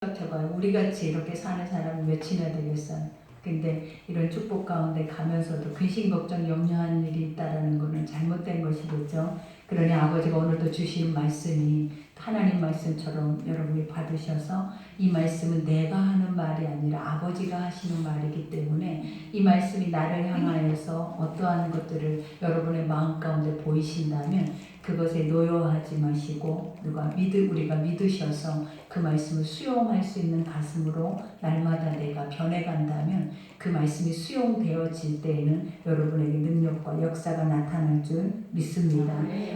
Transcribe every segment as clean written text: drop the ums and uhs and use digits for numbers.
생각해봐요. 우리같이 이렇게 사는 사람이 몇이나 되겠어요. 근데 이런 축복 가운데 가면서도 근심 걱정 염려하는 일이 있다라는 것은 잘못된 것이겠죠. 그러니 아버지가 오늘도 주신 말씀이 하나님 말씀처럼 여러분이 받으셔서 이 말씀은 내가 하는 말이 아니라 아버지가 하시는 말이기 때문에 이 말씀이 나를 향하여서 어떠한 것들을 여러분의 마음 가운데 보이신다면 그것에 노여하지 마시고 우리가 믿으셔서 그 말씀을 수용할 수 있는 가슴으로 날마다 내가 변해간다면 그 말씀이 수용되어질 때에는 여러분에게 능력과 역사가 나타날 줄 믿습니다.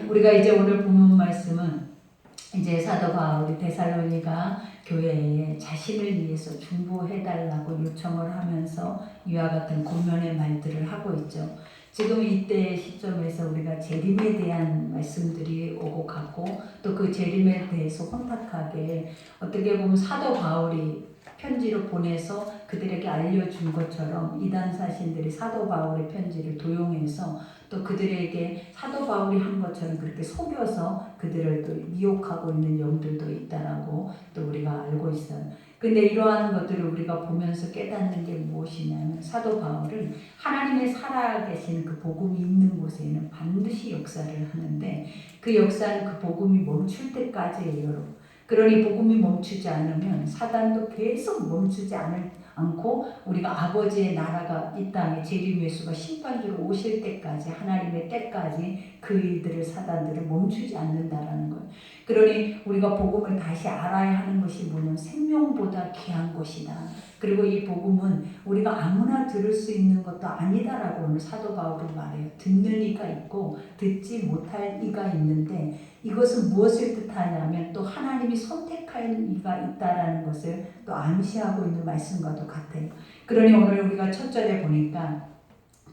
우리가 이제 오늘 본문 말씀은 이제 사도 바울이 데살로니가 교회에 자신을 위해서 중보해달라고 요청을 하면서 이와 같은 권면의 말들을 하고 있죠. 지금 이때 시점에서 우리가 재림에 대한 말씀들이 오고 갔고 또 그 재림에 대해서 혼탁하게 어떻게 보면 사도 바울이 편지로 보내서 그들에게 알려준 것처럼 이단 사신들이 사도 바울의 편지를 도용해서 또 그들에게 사도 바울이 한 것처럼 그렇게 속여서 그들을 또 미혹하고 있는 영들도 있다라고 또 우리가 알고 있어요. 근데 이러한 것들을 우리가 보면서 깨닫는 게 무엇이냐면 사도 바울은 하나님의 살아계신 그 복음이 있는 곳에는 반드시 역사를 하는데 그 역사는 그 복음이 멈출 때까지예요, 여러분. 그러니 복음이 멈추지 않으면 사단도 계속 멈추지 않고 우리가 아버지의 나라가 이 땅에 재림 예수가 심판주로 오실 때까지 하나님의 때까지 그 일들을 사단들을 멈추지 않는다라는 거예요. 그러니 우리가 복음을 다시 알아야 하는 것이 뭐냐면 생명보다 귀한 것이다. 그리고 이 복음은 우리가 아무나 들을 수 있는 것도 아니다라고 오늘 사도 바울은 말해요. 듣는 이가 있고 듣지 못할 이가 있는데 이것은 무엇을 뜻하냐면 또 하나님이 선택한 이가 있다라는 것을 또 암시하고 있는 말씀과도 같아요. 그러니 오늘 우리가 첫 절에 보니까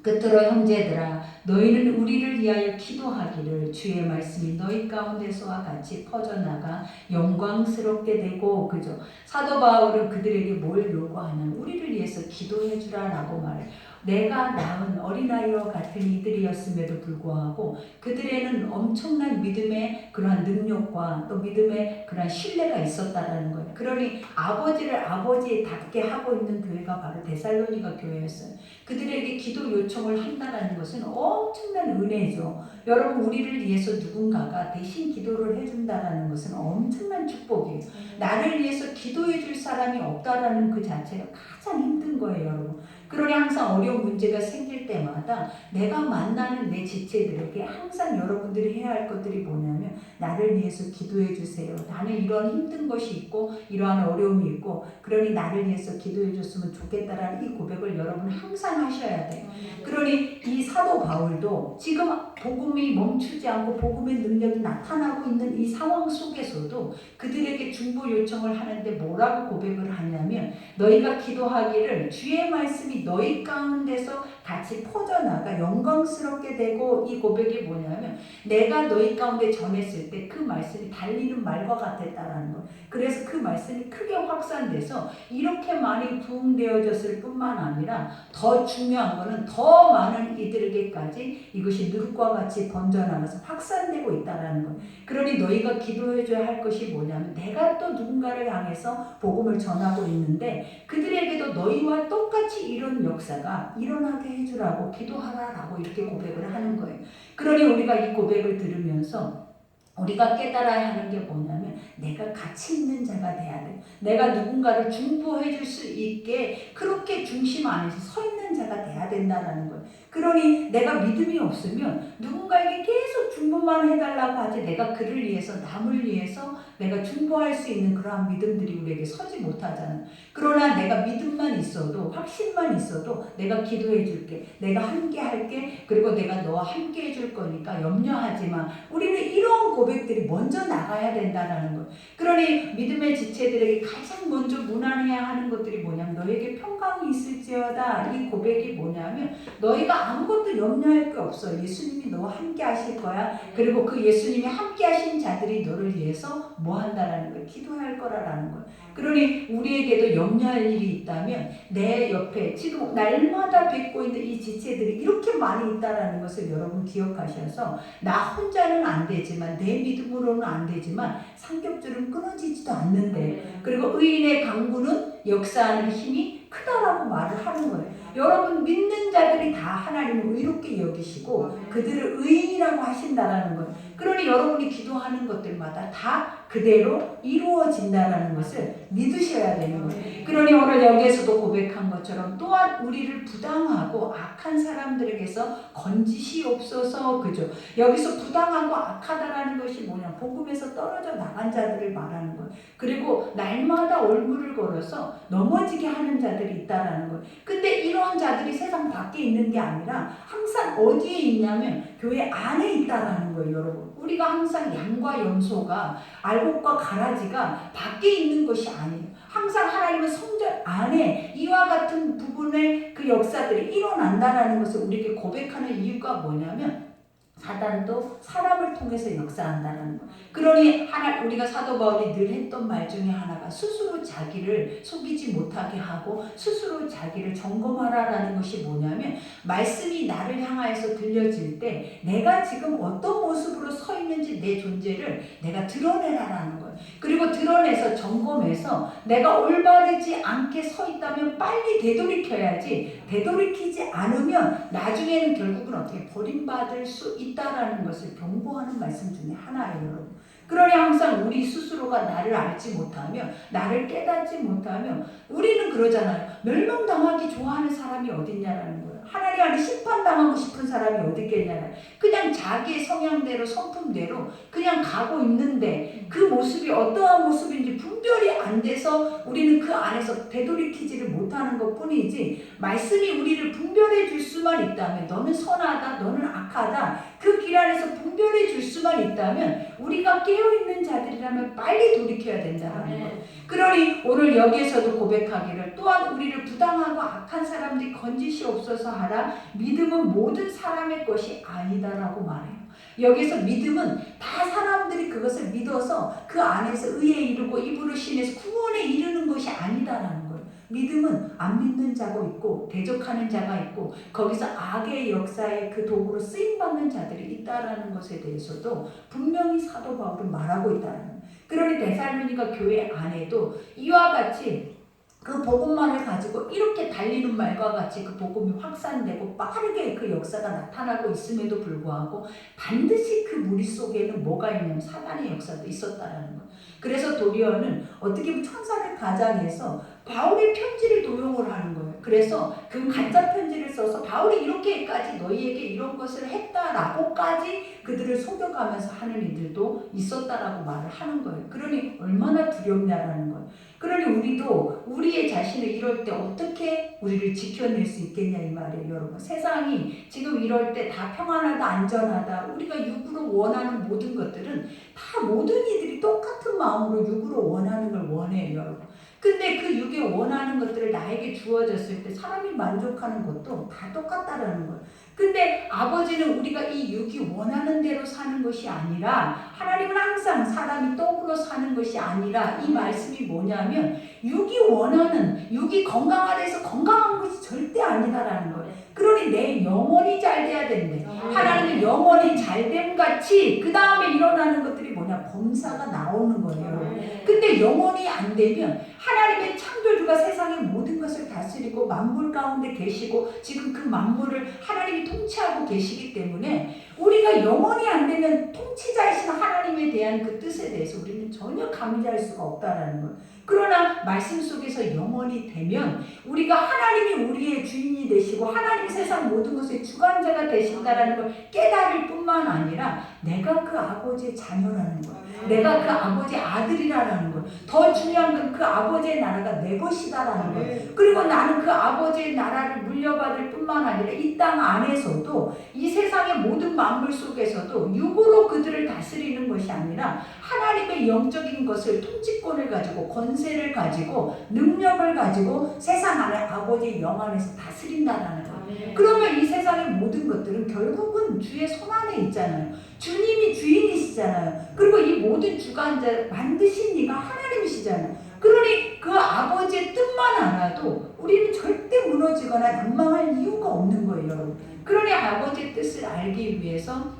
끝으로 형제들아 너희는 우리를 위하여 기도하기를 주의 말씀이 너희 가운데서와 같이 퍼져나가 영광스럽게 되고 그죠. 사도 바울은 그들에게 뭘 요구하냐면 우리를 위해서 기도해 주라라고 말해요. 내가 낳은 어린아이와 같은 이들이었음에도 불구하고 그들에는 엄청난 믿음의 그러한 능력과 또 믿음의 그러한 신뢰가 있었다라는 거예요. 그러니 아버지를 아버지답게 하고 있는 교회가 바로 데살로니가 교회였어요. 그들에게 기도 요청을 한다는 것은 엄청난 은혜죠. 여러분 우리를 위해서 누군가가 대신 기도를 해준다는 것은 엄청난 축복이에요. 나를 위해서 기도해 줄 사람이 없다라는 그 자체가 가장 힘든 거예요, 여러분. 그러니 항상 어려운 문제가 생길 때마다 내가 만나는 내 지체들에게 항상 여러분들이 해야 할 것들이 뭐냐면 나를 위해서 기도해 주세요. 나는 이런 힘든 것이 있고 이러한 어려움이 있고 그러니 나를 위해서 기도해 줬으면 좋겠다라는 이 고백을 여러분 항상 하셔야 돼요. 그러니 이 사도 바울도 지금 복음이 멈추지 않고 복음의 능력이 나타나고 있는 이 상황 속에서도 그들에게 중보 요청을 하는데 뭐라고 고백을 하냐면 너희가 기도하기를 주의 말씀이 너희 가운데서 같이 퍼져나가 영광스럽게 되고 이 고백이 뭐냐면 내가 너희 가운데 전했을 때 그 말씀이 달리는 말과 같았다라는 거. 그래서 그 말씀이 크게 확산돼서 이렇게 많이 부흥되어졌을 뿐만 아니라 더 중요한 거는 더 많은 이들에게까지 이것이 늪과 같이 번져나가서 확산되고 있다라는 거. 그러니 너희가 기도해줘야 할 것이 뭐냐면 내가 또 누군가를 향해서 복음을 전하고 있는데 그들에게도 너희와 똑같이 이런 역사가 일어나게 해주라고 기도하라라고 이렇게 고백을 하는 거예요. 그러니 우리가 이 고백을 들으면서 우리가 깨달아야 하는 게 뭐냐면 내가 가치 있는 자가 돼야 돼. 내가 누군가를 중보해 줄 수 있게 그렇게 중심 안에서 서 있는 자가 돼야 된다는 거예요. 그러니 내가 믿음이 없으면 누군가에게 계속 중보만 해달라고 하지 내가 그를 위해서 남을 위해서 내가 중보할 수 있는 그러한 믿음들이 우리에게 서지 못하잖아요. 그러나 내가 믿음만 있어도 확신만 있어도 내가 기도해 줄게. 내가 함께 할게. 그리고 내가 너와 함께 해줄 거니까 염려하지 마. 우리는 이런 고백들이 먼저 나가야 된다는 거예요. 그러니 믿음의 지체들에게 가장 먼저 무난해야 하는 것들이 뭐냐면 너에게 평강이 있을지어다. 이 고백이 뭐냐면 너희가 아무것도 염려할 게 없어. 예수님이 너와 함께 하실 거야. 그리고 그 예수님이 함께 하신 자들이 너를 위해서 뭐 한다라는 거예요. 기도할 거라는 거예요. 그러니 우리에게도 염려할 일이 있다면 내 옆에 지금 날마다 뵙고 있는 이 지체들이 이렇게 많이 있다라는 것을 여러분 기억하셔서 나 혼자는 안 되지만 내 믿음으로는 안 되지만 삼겹줄은 끊어지지도 않는데 그리고 의인 의인의 강구는 역사하는 힘이 크다라고 말을 하는 거예요. 여러분 믿는 자들이 다 하나님을 의롭게 여기시고 그들을 의인이라고 하신다라는 거예요. 그러니 여러분이 기도하는 것들마다 다 그대로 이루어진다라는 것을 믿으셔야 되는 거예요. 그러니 오늘 여기에서도 고백한 것처럼 또한 우리를 부당하고 악한 사람들에게서 건지시옵소서. 그죠? 여기서 부당하고 악하다라는 것이 뭐냐? 복음에서 떨어져 나간 자들을 말하는 거예요. 그리고 날마다 얼굴을 걸어서 넘어지게 하는 자들이 있다라는 거예요. 근데 이런 자들이 세상 밖에 있는 게 아니라 항상 어디에 있냐면 교회 안에 있다라는 거예요, 여러분. 우리가 항상 양과 염소가 알곡과 가라지가 밖에 있는 것이 아니에요. 항상 하나님은 성전 안에 이와 같은 부분의 그 역사들이 일어난다라는 것을 우리에게 고백하는 이유가 뭐냐면 사단도 사람을 통해서 역사한다는 거. 그러니 우리가 사도 바울이 늘 했던 말 중에 하나가 스스로 자기를 속이지 못하게 하고 스스로 자기를 점검하라라는 것이 뭐냐면 말씀이 나를 향하여서 들려질 때 내가 지금 어떤 모습으로 서 있는지 내 존재를 내가 드러내라라는 거예요. 그리고 드러내서 점검해서 내가 올바르지 않게 서 있다면 빨리 되돌이켜야지, 되돌이키지 않으면 나중에는 결국은 어떻게 버림받을 수 있다라는 것을 경고하는 말씀 중에 하나예요, 여러분. 그러니 항상 우리 스스로가 나를 알지 못하며 나를 깨닫지 못하며 우리는 그러잖아요. 멸망당하기 좋아하는 사람이 어딨냐라는 거예요. 하나님 안에 심판당하고 싶은 사람이 어디 있겠냐는, 그냥 자기의 성향대로 성품대로 그냥 가고 있는데 그 모습이 어떠한 모습인지 분별이 안 돼서 우리는 그 안에서 되돌이키지를 못하는 것 뿐이지, 말씀이 우리를 분별해 줄 수만 있다면, 너는 선하다 너는 악하다 그 길 안에서 분별해 줄 수만 있다면 우리가 깨어있는 자들이라면 빨리 돌이켜야 된다는 거예요. 그러니 오늘 여기에서도 고백하기를 또한 우리를 부당하고 악한 사람들이 건지시옵소서 하라. 믿음은 모든 사람의 것이 아니다라고 말해요. 여기서 믿음은 다 사람들이 그것을 믿어서 그 안에서 의에 이르고 입으로 신해서 구원에 이르는 것이 아니다라는 거예요. 믿음은 안 믿는 자가 있고 대적하는 자가 있고 거기서 악의 역사의 그 도구로 쓰임받는 자들이 있다라는 것에 대해서도 분명히 사도 바울은 말하고 있다는 거예요. 그러니 데살로니가 교회 안에도 이와 같이 그 복음만을 가지고 이렇게 달리는 말과 같이 그 복음이 확산되고 빠르게 그 역사가 나타나고 있음에도 불구하고 반드시 그 무리 속에는 뭐가 있냐면 사단의 역사도 있었다라는 거예요. 그래서 도리어는 어떻게 보면 천사를 가장해서 바울의 편지를 도용을 하는 거예요. 그래서 그 가짜 편지를 써서 바울이 이렇게까지 너희에게 이런 것을 했다라고까지 그들을 속여가면서 하는 이들도 있었다라고 말을 하는 거예요. 그러니 얼마나 두렵냐라는 거예요. 그러니 우리도 우리의 자신을 이럴 때 어떻게 우리를 지켜낼 수 있겠냐 이 말이에요, 여러분. 세상이 지금 이럴 때 다 평안하다 안전하다 우리가 육으로 원하는 모든 것들은 다 모든 이들이 똑같은 마음으로 육으로 원하는 걸 원해요, 여러분. 근데 그 육에 원하는 것들을 나에게 주어졌을 때 사람이 만족하는 것도 다 똑같다라는 거예요. 근데 아버지는 우리가 이 육이 원하는 대로 사는 것이 아니라, 하나님은 항상 사람이 떡으로 사는 것이 아니라, 이 말씀이 뭐냐면 육이 원하는, 육이 건강하다 해서 건강한 것이 절대 아니다라는 거예요. 그러니 내 영혼이 잘 돼야 된대. 하나님은 영혼이 잘됨 같이 그 다음에 일어나는 것들이 뭐냐, 범사가 나오는 거예요. 근데 영혼이 안 되면 하나님의 창조주가 세상의 모든 것을 다스리고 만물 가운데 계시고 지금 그 만물을 하나님이 통치하고 계시기 때문에 우리가 영혼이 안 되면 통치자이신 하나님에 대한 그 뜻에 대해서 우리는 전혀 감지할 수가 없다라는 거예요. 그러나 말씀 속에서 영혼이 되면 우리가 하나님이 우리의 주인이 되시고 하나님이 세상 모든 것의 주관자가 되신다라는 걸 깨달을 뿐만 아니라 내가 그 아버지의 자녀라는 거예요. 내가 그 아버지의 아들이라는 거예요. 더 중요한 건 그 아버지의 나라가 내 것이다라는 거예요. 그리고 나는 그 아버지의 나라를 물려받을 뿐만 아니라 이 땅 안에서도 이 세상의 모든 만물 속에서도 육으로 그들을 다스리는 것이 아니라 하나님의 영적인 것을, 통치권을 가지고 권세를 가지고 능력을 가지고 세상 안에 아버지의 영 안에서 다스린다라는 거예요. 그러면 이 세상의 모든 것들은 결국은 주의 손 안에 있잖아요. 주님이 주인이시잖아요. 그리고 이 모든 주관자 만드신 이가 하나님이시잖아요. 그러니 그 아버지의 뜻만 알아도 우리는 절대 무너지거나 난망할 이유가 없는 거예요, 여러분. 그러니 아버지의 뜻을 알기 위해서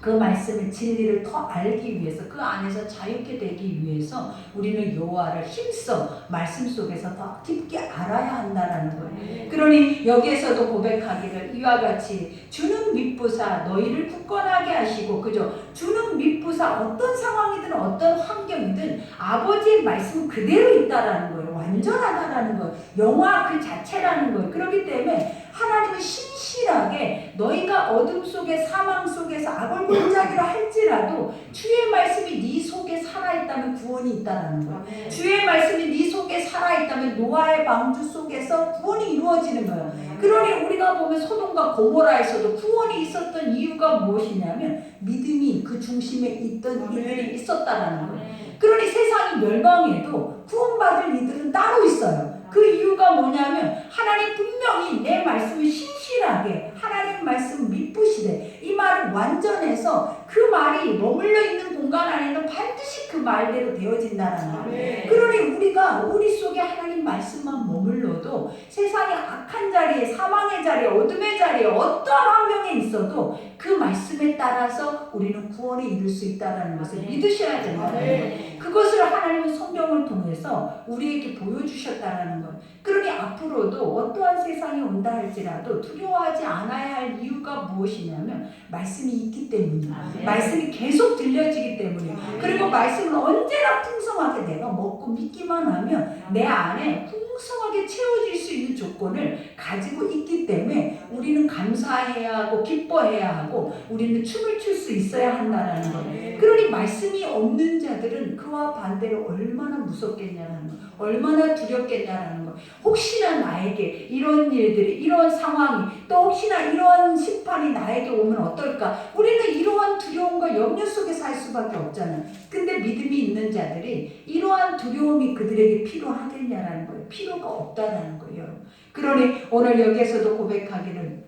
그 말씀의 진리를 더 알기 위해서 그 안에서 자유케 되기 위해서 우리는 여호와를 힘써 말씀 속에서 더 깊게 알아야 한다라는 거예요. 그러니 여기에서도 고백하기를 이와 같이 주는 미쁘사 너희를 굳건하게 하시고 그죠? 주는 미쁘사 어떤 상황이든 어떤 환경이든 아버지의 말씀 그대로 있다라는 거예요. 완전하다라는 거예요. 영화 그 자체라는 거예요. 그렇기 때문에 하나님은 신실하게 너희가 어둠 속에 사망 속에서 악을 골짜기로 할지라도 주의 말씀이 네 속에 살아있다면 구원이 있다는 거예요. 주의 말씀이 네 속에 살아있다면 노아의 방주 속에서 구원이 이루어지는 거예요. 그러니 우리가 보면 소돔과 고모라에서도 구원이 있었던 이유가 무엇이냐면 믿음이 그 중심에 있던 이들이 있었다라는 거예요. 그러니 세상이 멸망해도 구원받을 이들은 따로 있어요. 그 이유가 뭐냐면 하나님 분명히 내 말씀을 신실하게 하나님 말씀 미쁘시되 이 말을 완전해서 그 말이 머물러 있는 공간 안에는 반드시 그 말대로 되어진다는 거예요. 그러니 우리가 우리 속에 하나님 말씀만 머물러도 세상의 악한 자리에 사망의 자리에 어둠의 자리에 어떠한 환경에 있어도 그 말씀에 따라서 우리는 구원에 이룰 수 있다는 것을 믿으셔야 된다는 거예요. 그것을 하나님은 성경을 통해서 우리에게 보여주셨다는 거예요. 그러니 앞으로도 어떠한 세상이 온다 할지라도 두려워하지 않아야 할 이유가 무엇이냐면 말씀이 있기 때문이에요. 말씀이 계속 들려지기 때문이에요. 그리고 말씀을 언제나 풍성하게 내가 먹고 믿기만 하면 내 안에 풍성하게 채워질 수 있는 조건을 가지고 있기 때문에 우리는 감사해야 하고 기뻐해야 하고 우리는 춤을 출 수 있어야 한다는 거예요. 그러니 말씀이 없는 자들은 그와 반대로 얼마나 무섭겠냐는 거예요. 얼마나 두렵겠냐라는 거예요. 혹시나 나에게 이런 일들이 이런 상황이 또 혹시나 이런 심판이 나에게 오면 어떨까? 우리는 이러한 두려움과 염려 속에 살 수밖에 없잖아요. 근데 믿음이 있는 자들이 이러한 두려움이 그들에게 필요하겠냐라는 거예요. 필요가 없다라는 거예요. 그러니 오늘 여기에서도 고백하기를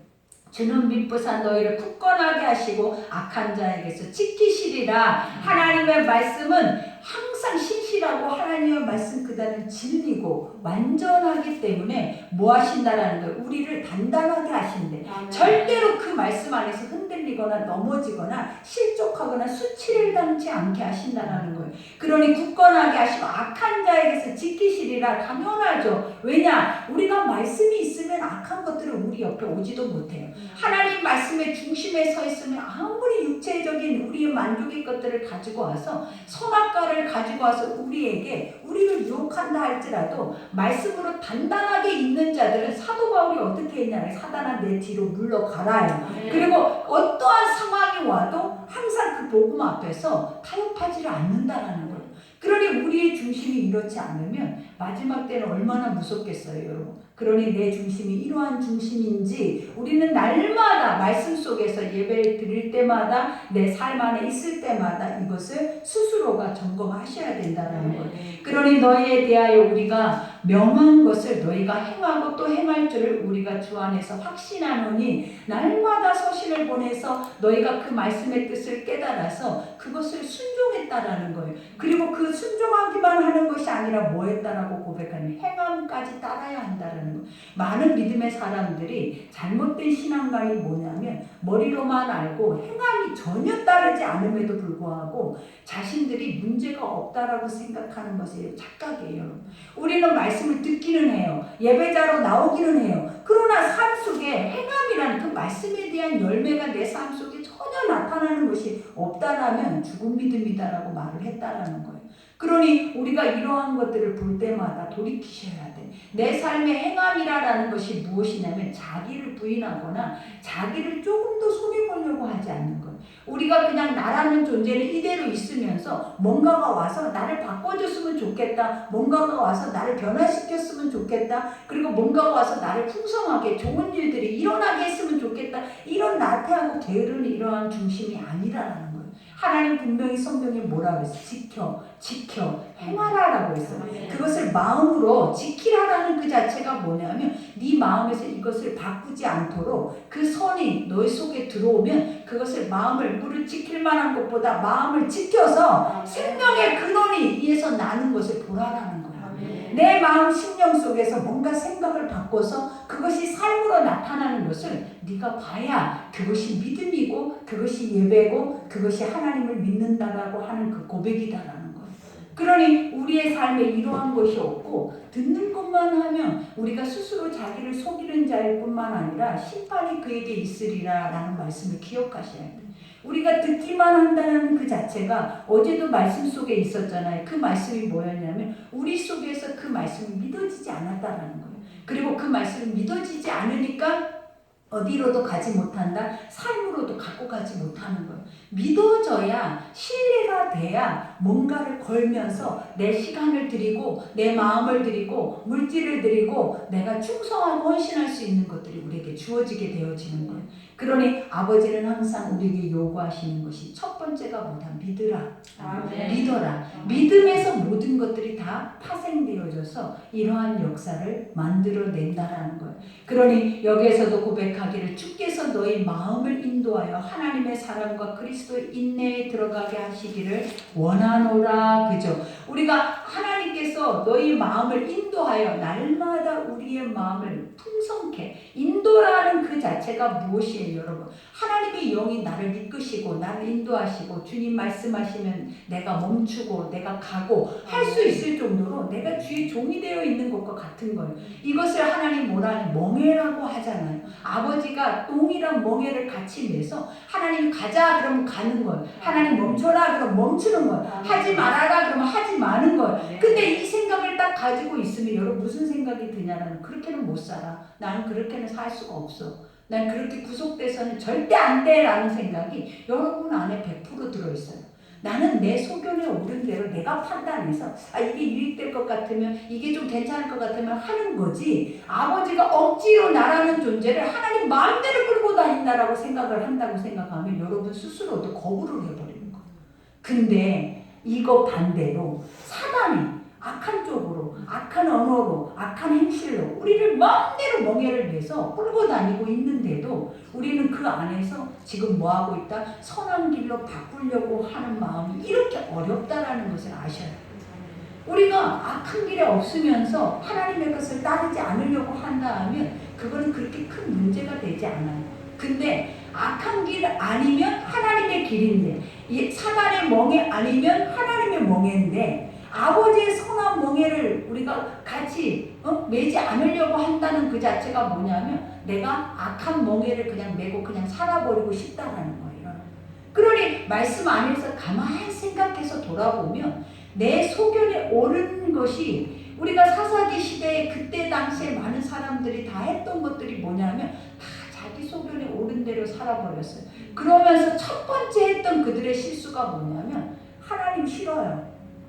주는 미쁘사 너희를 굳건하게 하시고 악한 자에게서 지키시리라. 하나님의 말씀은 항상 신실하고 하나님의 말씀 그다는 진리고 완전하기 때문에 뭐 하신다라는 거예요. 우리를 단단하게 하신대. 절대로 그 말씀 안에서 흔들리거나 넘어지거나 실족하거나 수치를 당치 않게 하신다라는 거예요. 그러니 굳건하게 하시고 악한 자에게서 지키시리라. 당연하죠. 왜냐? 우리가 말씀이 있으면 악한 것들은 우리 옆에 오지도 못해요. 하나님 말씀의 중심에 서 있으면 아무리 육체적인 우리의 만족의 것들을 가지고 와서 선악과를 가지고 와서 우리에게 우리를 유혹한다 할지라도 말씀으로 단단하게 있는 자들은 사도 바울이 어떻게 했냐? 사단아 내 뒤로 물러가라요. 그리고 어떠한 상황이 와도 항상 그 복음 앞에서 타협하지를 않는다라는 거예요. 그러니 우리의 중심이 이렇지 않으면 마지막 때는 얼마나 무섭겠어요, 여러분. 그러니 내 중심이 이러한 중심인지 우리는 날마다 말씀 속에서 예배를 드릴 때마다 내 삶 안에 있을 때마다 이것을 스스로가 점검하셔야 된다는 거예요. 그러니 너희에 대하여 우리가 명한 것을 너희가 행하고 또 행할 줄을 우리가 주 안에서 확신하노니 날마다 서신을 보내서 너희가 그 말씀의 뜻을 깨달아서 그것을 순종했다라는 거예요. 그리고 그 순종하기만 하는 것이 아니라 뭐 했다라고 고백하니 행함까지 따라야 한다라는 거예요. 많은 믿음의 사람들이 잘못된 신앙관이 뭐냐면 머리로만 알고 행함이 전혀 따르지 않음에도 불구하고 자신들이 문제가 없다라고 생각하는 것이 착각이에요. 우리는 말씀을 듣기는 해요. 예배자로 나오기는 해요. 그러나 삶 속에 행함이라는 그 말씀에 대한 열매가 내 삶 속에 전혀 나타나는 것이 없다라면 죽은 믿음이다라고 말을 했다라는 거예요. 그러니 우리가 이러한 것들을 볼 때마다 돌이키셔야 돼. 내 삶의 행함이라는 것이 무엇이냐면 자기를 부인하거나 자기를 조금 더 손해보려고 하지 않는 거예요. 우리가 그냥 나라는 존재는 이대로 있으면서 뭔가가 와서 나를 바꿔줬으면 좋겠다. 뭔가가 와서 나를 변화시켰으면 좋겠다. 그리고 뭔가가 와서 나를 풍성하게 좋은 일들이 일어나게 했으면 좋겠다. 이런 나태하고 게으른 이러한 중심이 아니라는 거예요. 하나님 분명히 성경에 뭐라고 했어요? 지켜, 행하라라고 했어요. 그것을 마음으로 지키라라는 그 자체가 뭐냐면 네 마음에서 이것을 바꾸지 않도록 그 선이 너희 속에 들어오면 그것을 마음을 물을 지킬 만한 것보다 마음을 지켜서 생명의 근원이 이에서 나는 것을 보라라는 거예요. 내 마음 심령 속에서 뭔가 생각을 바꿔서 그것이 삶으로 나타나는 것을 네가 봐야 그것이 믿음이고 그것이 예배고 그것이 하나님을 믿는다라고 하는 그 고백이다라는 거예요. 그러니 우리의 삶에 이러한 것이 없고 듣는 것만 하면 우리가 스스로 자기를 속이는 자일 뿐만 아니라 심판이 그에게 있으리라 라는 말씀을 기억하셔야 돼요. 우리가 듣기만 한다는 그 자체가 어제도 말씀 속에 있었잖아요. 그 말씀이 뭐였냐면 우리 속에서 그 말씀이 믿어지지 않았다라는 거예요. 그리고 그 말씀이 믿어지지 않으니까 어디로도 가지 못한다. 삶으로도 갖고 가지 못하는 거예요. 믿어져야 신뢰가 돼야 뭔가를 걸면서 내 시간을 드리고 내 마음을 드리고 물질을 드리고 내가 충성하고 헌신할 수 있는 것들이 우리에게 주어지게 되어지는 거예요. 그러니 아버지는 항상 우리에게 요구하시는 것이 첫 번째가 뭐다? 믿으라. 아멘. 믿어라. 믿음에서 모든 것들이 다 파생되어져서 이러한 역사를 만들어낸다라는 거예요. 그러니 여기에서도 고백하기를 주께서 너희 마음을 인도하여 하나님의 사랑과 그리스도의 인내에 들어가게 하시기를 원하노라. 그죠? 우리가 하나님께서 너희 마음을 인도하여 날마다 우리의 마음을 풍성케 인도라는 그 자체가 무엇이에요, 여러분? 하나님의 영이 나를 이끄시고 나를 인도하시고 주님 말씀하시면 내가 멈추고 내가 가고 할 수 있을 정도로 내가 주의 종이 되어 있는 것과 같은 거예요. 이것을 하나님 뭐라 하니 멍에라고 하잖아요. 아버지가 똥이랑 멍에를 같이 내서 하나님 가자 그러면 가는 거예요. 하나님 멈춰라 그러면 멈추는 거예요. 하지 말아라 그러면 하지 마는 거예요. 근데 이 생각을 딱 가지고 있으면 여러분 무슨 생각이 드냐라는, 그렇게는 못 살아. 나는 그렇게는 살 수가 없어. 난 그렇게 구속돼서는 절대 안 돼 라는 생각이 여러분 안에 100% 들어있어요. 나는 내 소견에 오른 대로 내가 판단해서 이게 유익될 것 같으면 이게 좀 괜찮을 것 같으면 하는 거지, 아버지가 억지로 나라는 존재를 하나님 마음대로 끌고 다닌다라고 생각을 한다고 생각하면 여러분 스스로도 거부를 해버리는 거예요. 근데 이거 반대로 사단이 악한 쪽으로, 악한 언어로, 악한 행실로 우리를 마음대로 멍에를 내서 끌고 다니고 있는데도 우리는 그 안에서 지금 뭐하고 있다? 선한 길로 바꾸려고 하는 마음이 이렇게 어렵다라는 것을 아셔야 돼요. 우리가 악한 길에 없으면서 하나님의 것을 따르지 않으려고 한다 하면 그거는 그렇게 큰 문제가 되지 않아요. 근데 악한 길 아니면 하나님의 길인데, 사단의 멍에 아니면 하나님의 멍에인데, 아버지의 선한 멍에를 우리가 같이 매지 않으려고 한다는 그 자체가 뭐냐면 내가 악한 멍에를 그냥 메고 그냥 살아버리고 싶다라는 거예요. 그러니 말씀 안에서 가만히 생각해서 돌아보면 내 소견에 옳은 것이, 우리가 사사기 시대에 그때 당시에 많은 사람들이 다 했던 것들이 뭐냐면 다 자기 소견에 옳은 대로 살아버렸어요. 그러면서 첫 번째 했던 그들의 실수가 뭐냐면 하나님 싫어요.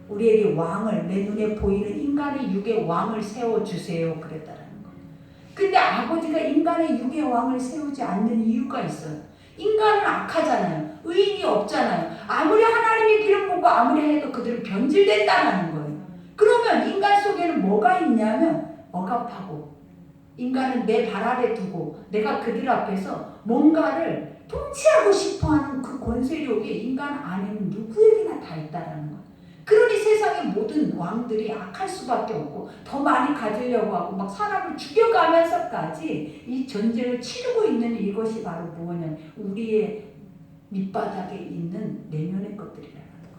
우리에게 왕을, 내 눈에 보이는 인간의 육의 왕을 세워주세요 그랬다라는 거예요. 근데 아버지가 인간의 육의 왕을 세우지 않는 이유가 있어요. 인간은 악하잖아요. 의인이 없잖아요. 아무리 하나님의 길을 보고 아무리 해도 그들은 변질된다는 거예요. 그러면 인간 속에는 뭐가 있냐면 억압하고, 인간은 내 발 아래 두고 내가 그들 앞에서 뭔가를 통치하고 싶어하는 그 권세력이 인간 안에는 누구에게나 다 있다라는 거예요. 그러니 세상의 모든 왕들이 악할 수밖에 없고 더 많이 가지려고 하고 막 사람을 죽여가면서까지 이 전쟁을 치르고 있는 이것이 바로 뭐냐면 우리의 밑바닥에 있는 내면의 것들이라는 거예요.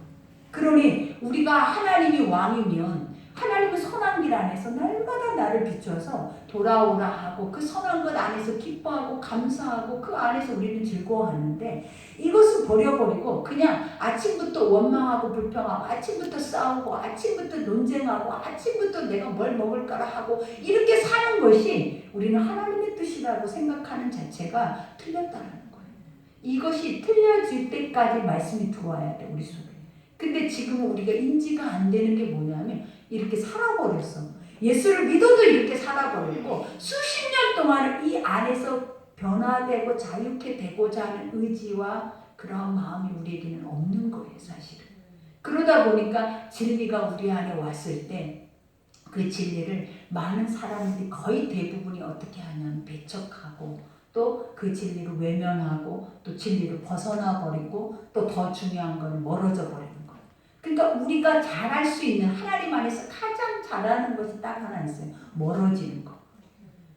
그러니 우리가 하나님이 왕이면 하나님은 선한 길 안에서 날마다 나를 비춰서 돌아오라 하고 그 선한 것 안에서 기뻐하고 감사하고 그 안에서 우리는 즐거워하는데, 이것을 버려버리고 그냥 아침부터 원망하고 불평하고 아침부터 싸우고 아침부터 논쟁하고 아침부터 내가 뭘 먹을까라 하고 이렇게 사는 것이 우리는 하나님의 뜻이라고 생각하는 자체가 틀렸다는 거예요. 이것이 틀려질 때까지 말씀이 들어와야 돼 우리 속에. 근데 지금 우리가 인지가 안 되는 게 뭐냐면 이렇게 살아버렸어. 예수를 믿어도 이렇게 살아버리고 수십 년 동안 이 안에서 변화되고 자유케 되고자 하는 의지와 그런 마음이 우리에게는 없는 거예요 사실은. 그러다 보니까 진리가 우리 안에 왔을 때 그 진리를 많은 사람들이 거의 대부분이 어떻게 하냐면 배척하고 또 그 진리를 외면하고 또 진리를 벗어나 버리고 또 더 중요한 건 멀어져 버리는 거예요. 그러니까 우리가 잘할 수 있는 하나님 안에서 가장 잘하는 것이 딱 하나 있어요. 멀어지는 거.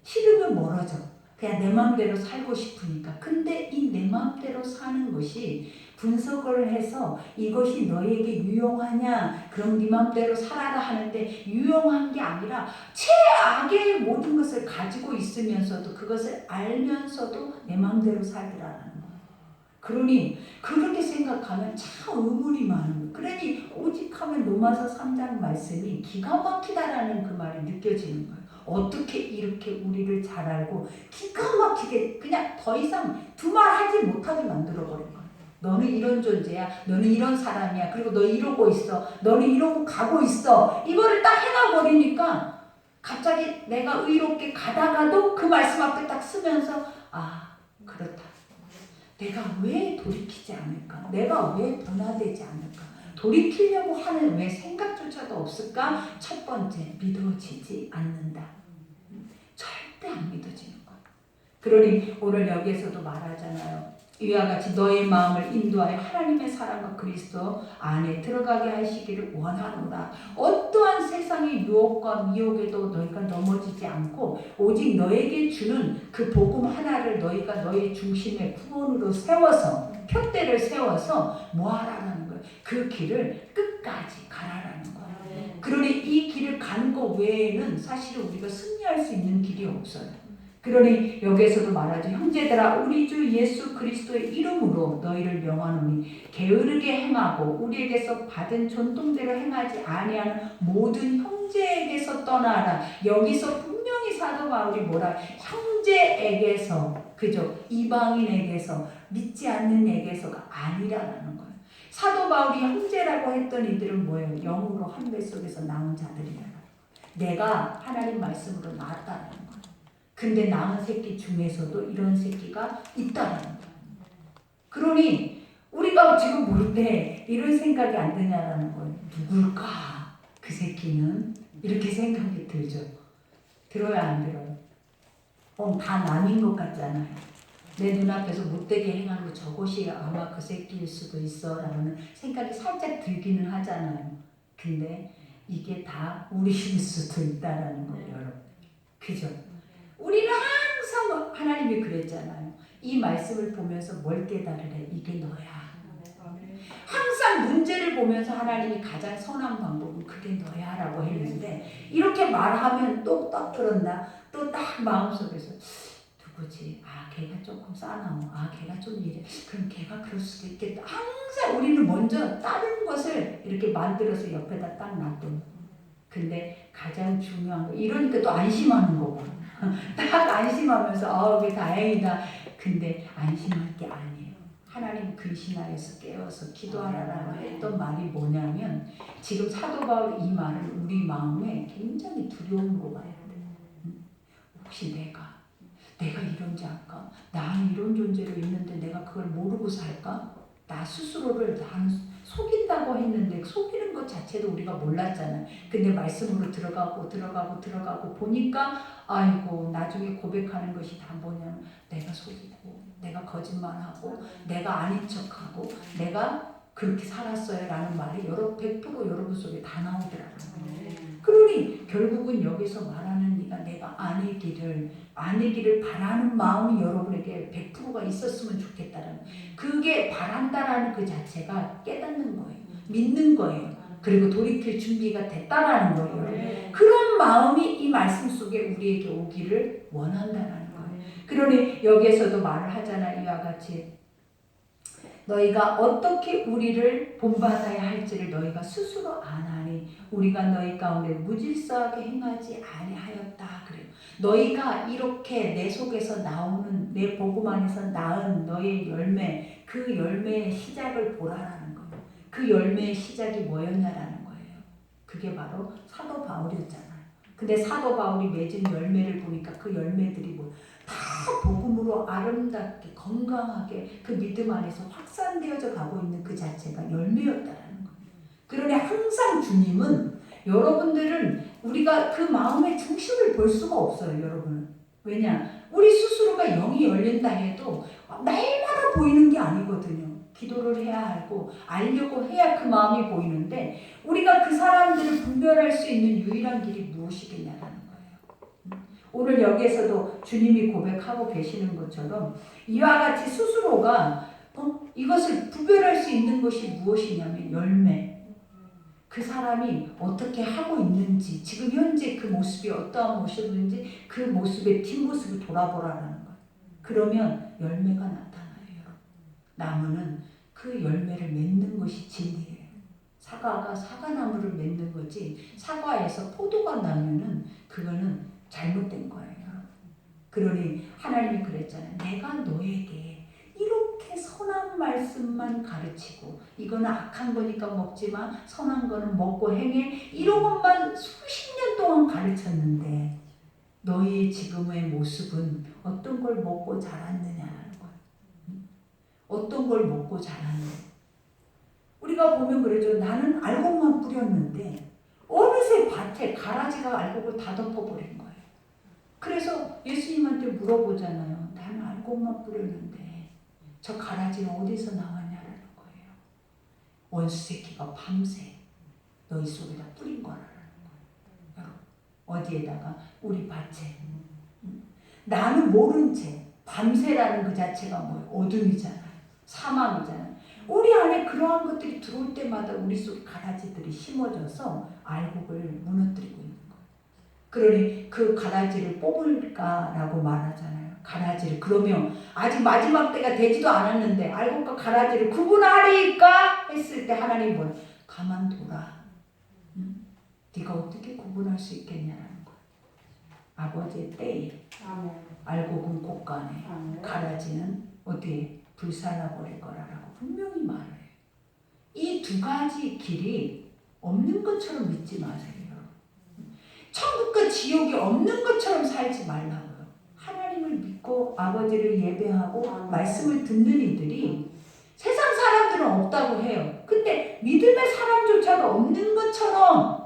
싫으면 멀어져. 그냥 내 마음대로 살고 싶으니까. 근데 이 내 마음대로 사는 것이 분석을 해서 이것이 너에게 유용하냐? 그럼 네 마음대로 살아라 하는데 유용한 게 아니라 최악의 모든 것을 가지고 있으면서도 그것을 알면서도 내 마음대로 살더라는 거예요. 그러니 그렇게 생각하면 참 의문이 많은 거예요. 그러니 오직 하면 로마서 3장 말씀이 기가 막히다라는 그 말이 느껴지는 거예요. 어떻게 이렇게 우리를 잘 알고 기가 막히게 그냥 더 이상 두말하지 못하게 만들어버린 거예요. 너는 이런 존재야. 너는 이런 사람이야. 그리고 너 이러고 있어. 너는 이러고 가고 있어. 이거를 딱 해놔버리니까 갑자기 내가 의롭게 가다가도 그 말씀 앞에 딱 쓰면서 아 그렇다. 내가 왜 돌이키지 않을까? 내가 왜 변화되지 않을까? 돌이키려고 하는 왜 생각조차도 없을까? 첫 번째, 믿어지지 않는다. 절대 안 믿어지는 거야. 그러니 오늘 여기에서도 말하잖아요. 이와 같이 너의 마음을 인도하여 하나님의 사랑과 그리스도 안에 들어가게 하시기를 원하노라. 어떠한 세상의 유혹과 미혹에도 너희가 넘어지지 않고 오직 너에게 주는 그 복음 하나를 너희가 너의 중심의 구원으로 세워서 표대를 세워서 뭐하라는 거예요? 그 길을 끝까지 가라라는 거예요. 그러니 이 길을 가는 것 외에는 사실은 우리가 승리할 수 있는 길이 없어요. 그러니 여기에서도 말하죠. 형제들아 우리 주 예수 그리스도의 이름으로 너희를 명하노니 게으르게 행하고 우리에게서 받은 전통대로 행하지 아니하는 모든 형제에게서 떠나라. 여기서 분명히 사도 바울이 뭐라 형제에게서 그죠? 이방인에게서 믿지 않는 에게서가 아니라는 거예요. 사도 바울이 형제라고 했던 이들은 뭐예요? 영으로 한 배 속에서 나온 자들이라는 거예요. 내가 하나님 말씀으로 낳았다는 거예요. 근데 낳은 새끼 중에서도 이런 새끼가 있다는 거예요. 그러니 우리가 지금 볼 때 이런 생각이 안 드냐라는 거예요. 누굴까? 그 새끼는? 이렇게 생각이 들죠. 들어야 안 들어요? 다 남인 것 같잖아요. 내 눈앞에서 못되게 행하는 저것이 아마 그 새끼일 수도 있어 라는 생각이 살짝 들기는 하잖아요. 근데 이게 다 우리일 수도 있다라는 거예요, 여러분. 그죠? 우리는 항상 하나님이 그랬잖아요. 이 말씀을 보면서 뭘 깨달으래? 이게 너야. 항상 문제를 보면서 하나님이 가장 선한 방법은 그게 너야 라고 했는데 이렇게 말하면 또 딱 그런다. 또 딱 마음속에서 누구지? 아 걔가 조금 싸나워. 아 걔가 좀 이래. 그럼 걔가 그럴 수도 있겠다. 항상 우리는 먼저 다른 것을 이렇게 만들어서 옆에다 딱 놔둬. 근데 가장 중요한 거 이러니까 또 안심하는 거고 딱 안심하면서 그게 다행이다. 근데 안심할 게 아니에요. 하나님 근신하여서 깨어서 기도하라라고 했던 말이 뭐냐면 지금 사도 바울 이 말을 우리 마음에 굉장히 두려움으로 봐야 돼요. 혹시 내가 이런지 알까? 나는 이런 존재로 있는데 내가 그걸 모르고 살까? 나 스스로를 나는 속인다고 했는데 속이는 것 자체도 우리가 몰랐잖아요. 근데 말씀으로 들어가고 보니까 아이고 나중에 고백하는 것이 다 뭐냐면 내가 속이고 내가 거짓말하고 내가 아닌 척하고 내가 그렇게 살았어요 라는 말이 100% 여러분 속에 다 나오더라고요. 그러니 결국은 여기서 말하는 네가 내가 아니기를 바라는 마음이 여러분에게 100%가 있었으면 좋겠다는 그게 바란다라는 그 자체가 깨닫는 거예요. 믿는 거예요. 그리고 돌이킬 준비가 됐다라는 거예요. 그런 마음이 이 말씀 속에 우리에게 오기를 원한다라는 거예요. 그러니 여기에서도 말을 하잖아. 이와 같이 너희가 어떻게 우리를 본받아야 할지를 너희가 스스로 아나니 우리가 너희 가운데 무질서하게 행하지 아니하였다 그래요. 너희가 이렇게 내 속에서 나오는 내 복음 안에서 낳은 너의 열매 그 열매의 시작을 보라라는 거예요. 그 열매의 시작이 뭐였냐라는 거예요. 그게 바로 사도 바울이었잖아요. 근데 사도 바울이 맺은 열매를 보니까 그 열매들이 다 복음으로 아름답게 건강하게 그 믿음 안에서 확산되어져 가고 있는 그 자체가 열매였다라는 거예요. 그러니 항상 주님은 여러분들은 우리가 그 마음의 중심을 볼 수가 없어요. 여러분은. 왜냐? 우리 스스로가 영이 열린다 해도 날마다 보이는 게 아니거든요. 기도를 해야 하고 알려고 해야 그 마음이 보이는데 우리가 그 사람들을 분별할 수 있는 유일한 길이 무엇이겠냐라는 거예요. 오늘 여기에서도 주님이 고백하고 계시는 것처럼 이와 같이 스스로가 이것을 구별할 수 있는 것이 무엇이냐면 열매. 그 사람이 어떻게 하고 있는지, 지금 현재 그 모습이 어떠한 모습인지 그 모습의 뒷모습을 돌아보라는 거예요. 그러면 열매가 나타나요. 여러분. 나무는 그 열매를 맺는 것이 진리예요. 사과가 사과나무를 맺는 거지 사과에서 포도가 나면은 그거는 잘못된 거예요. 여러분. 그러니 하나님이 그랬잖아요. 내가 너에게 이렇게 선한 말씀만 가르치고 이거는 악한 거니까 먹지 마, 선한 거는 먹고 행해, 이런 것만 수십 년 동안 가르쳤는데 너희 지금의 모습은 어떤 걸 먹고 자랐느냐는 거예요. 어떤 걸 먹고 자랐느냐. 우리가 보면 그러죠. 나는 알곡만 뿌렸는데 어느새 밭에 가라지가 알곡을 다 덮어버린 거예요. 그래서 예수님한테 물어보잖아요. 나는 알곡만 뿌렸는데 저 가라지는 어디서 나왔냐라는 거예요. 원수 새끼가 밤새 너희 속에다 뿌린 거라는 거예요. 여러분, 어디에다가? 우리 밭에. 나는 모른 채 밤새라는 그 자체가 뭐예요? 어둠이잖아요. 사망이잖아요. 우리 안에 그러한 것들이 들어올 때마다 우리 속 가라지들이 심어져서 알곡을 무너뜨리고 있는 거예요. 그러니 그 가라지를 뽑을까라고 말하잖아요. 가라지를. 그러면 아직 마지막 때가 되지도 않았는데 알곡과 가라지를 구분하리까 했을 때 하나님 뭐예요? 가만둬라. 네가 어떻게 구분할 수 있겠냐라는 거예요. 아버지의 때에 알곡은 곳간에 가라지는 어디에 불살라버릴 거라고 분명히 말을 해요. 이 두 가지 길이 없는 것처럼 믿지 마세요. 천국과 지옥이 없는 것처럼 살지 말라고요. 하나님을 믿고 아버지를 예배하고 말씀을 듣는 이들이 세상 사람들은 없다고 해요. 근데 믿음의 사람조차도 없는 것처럼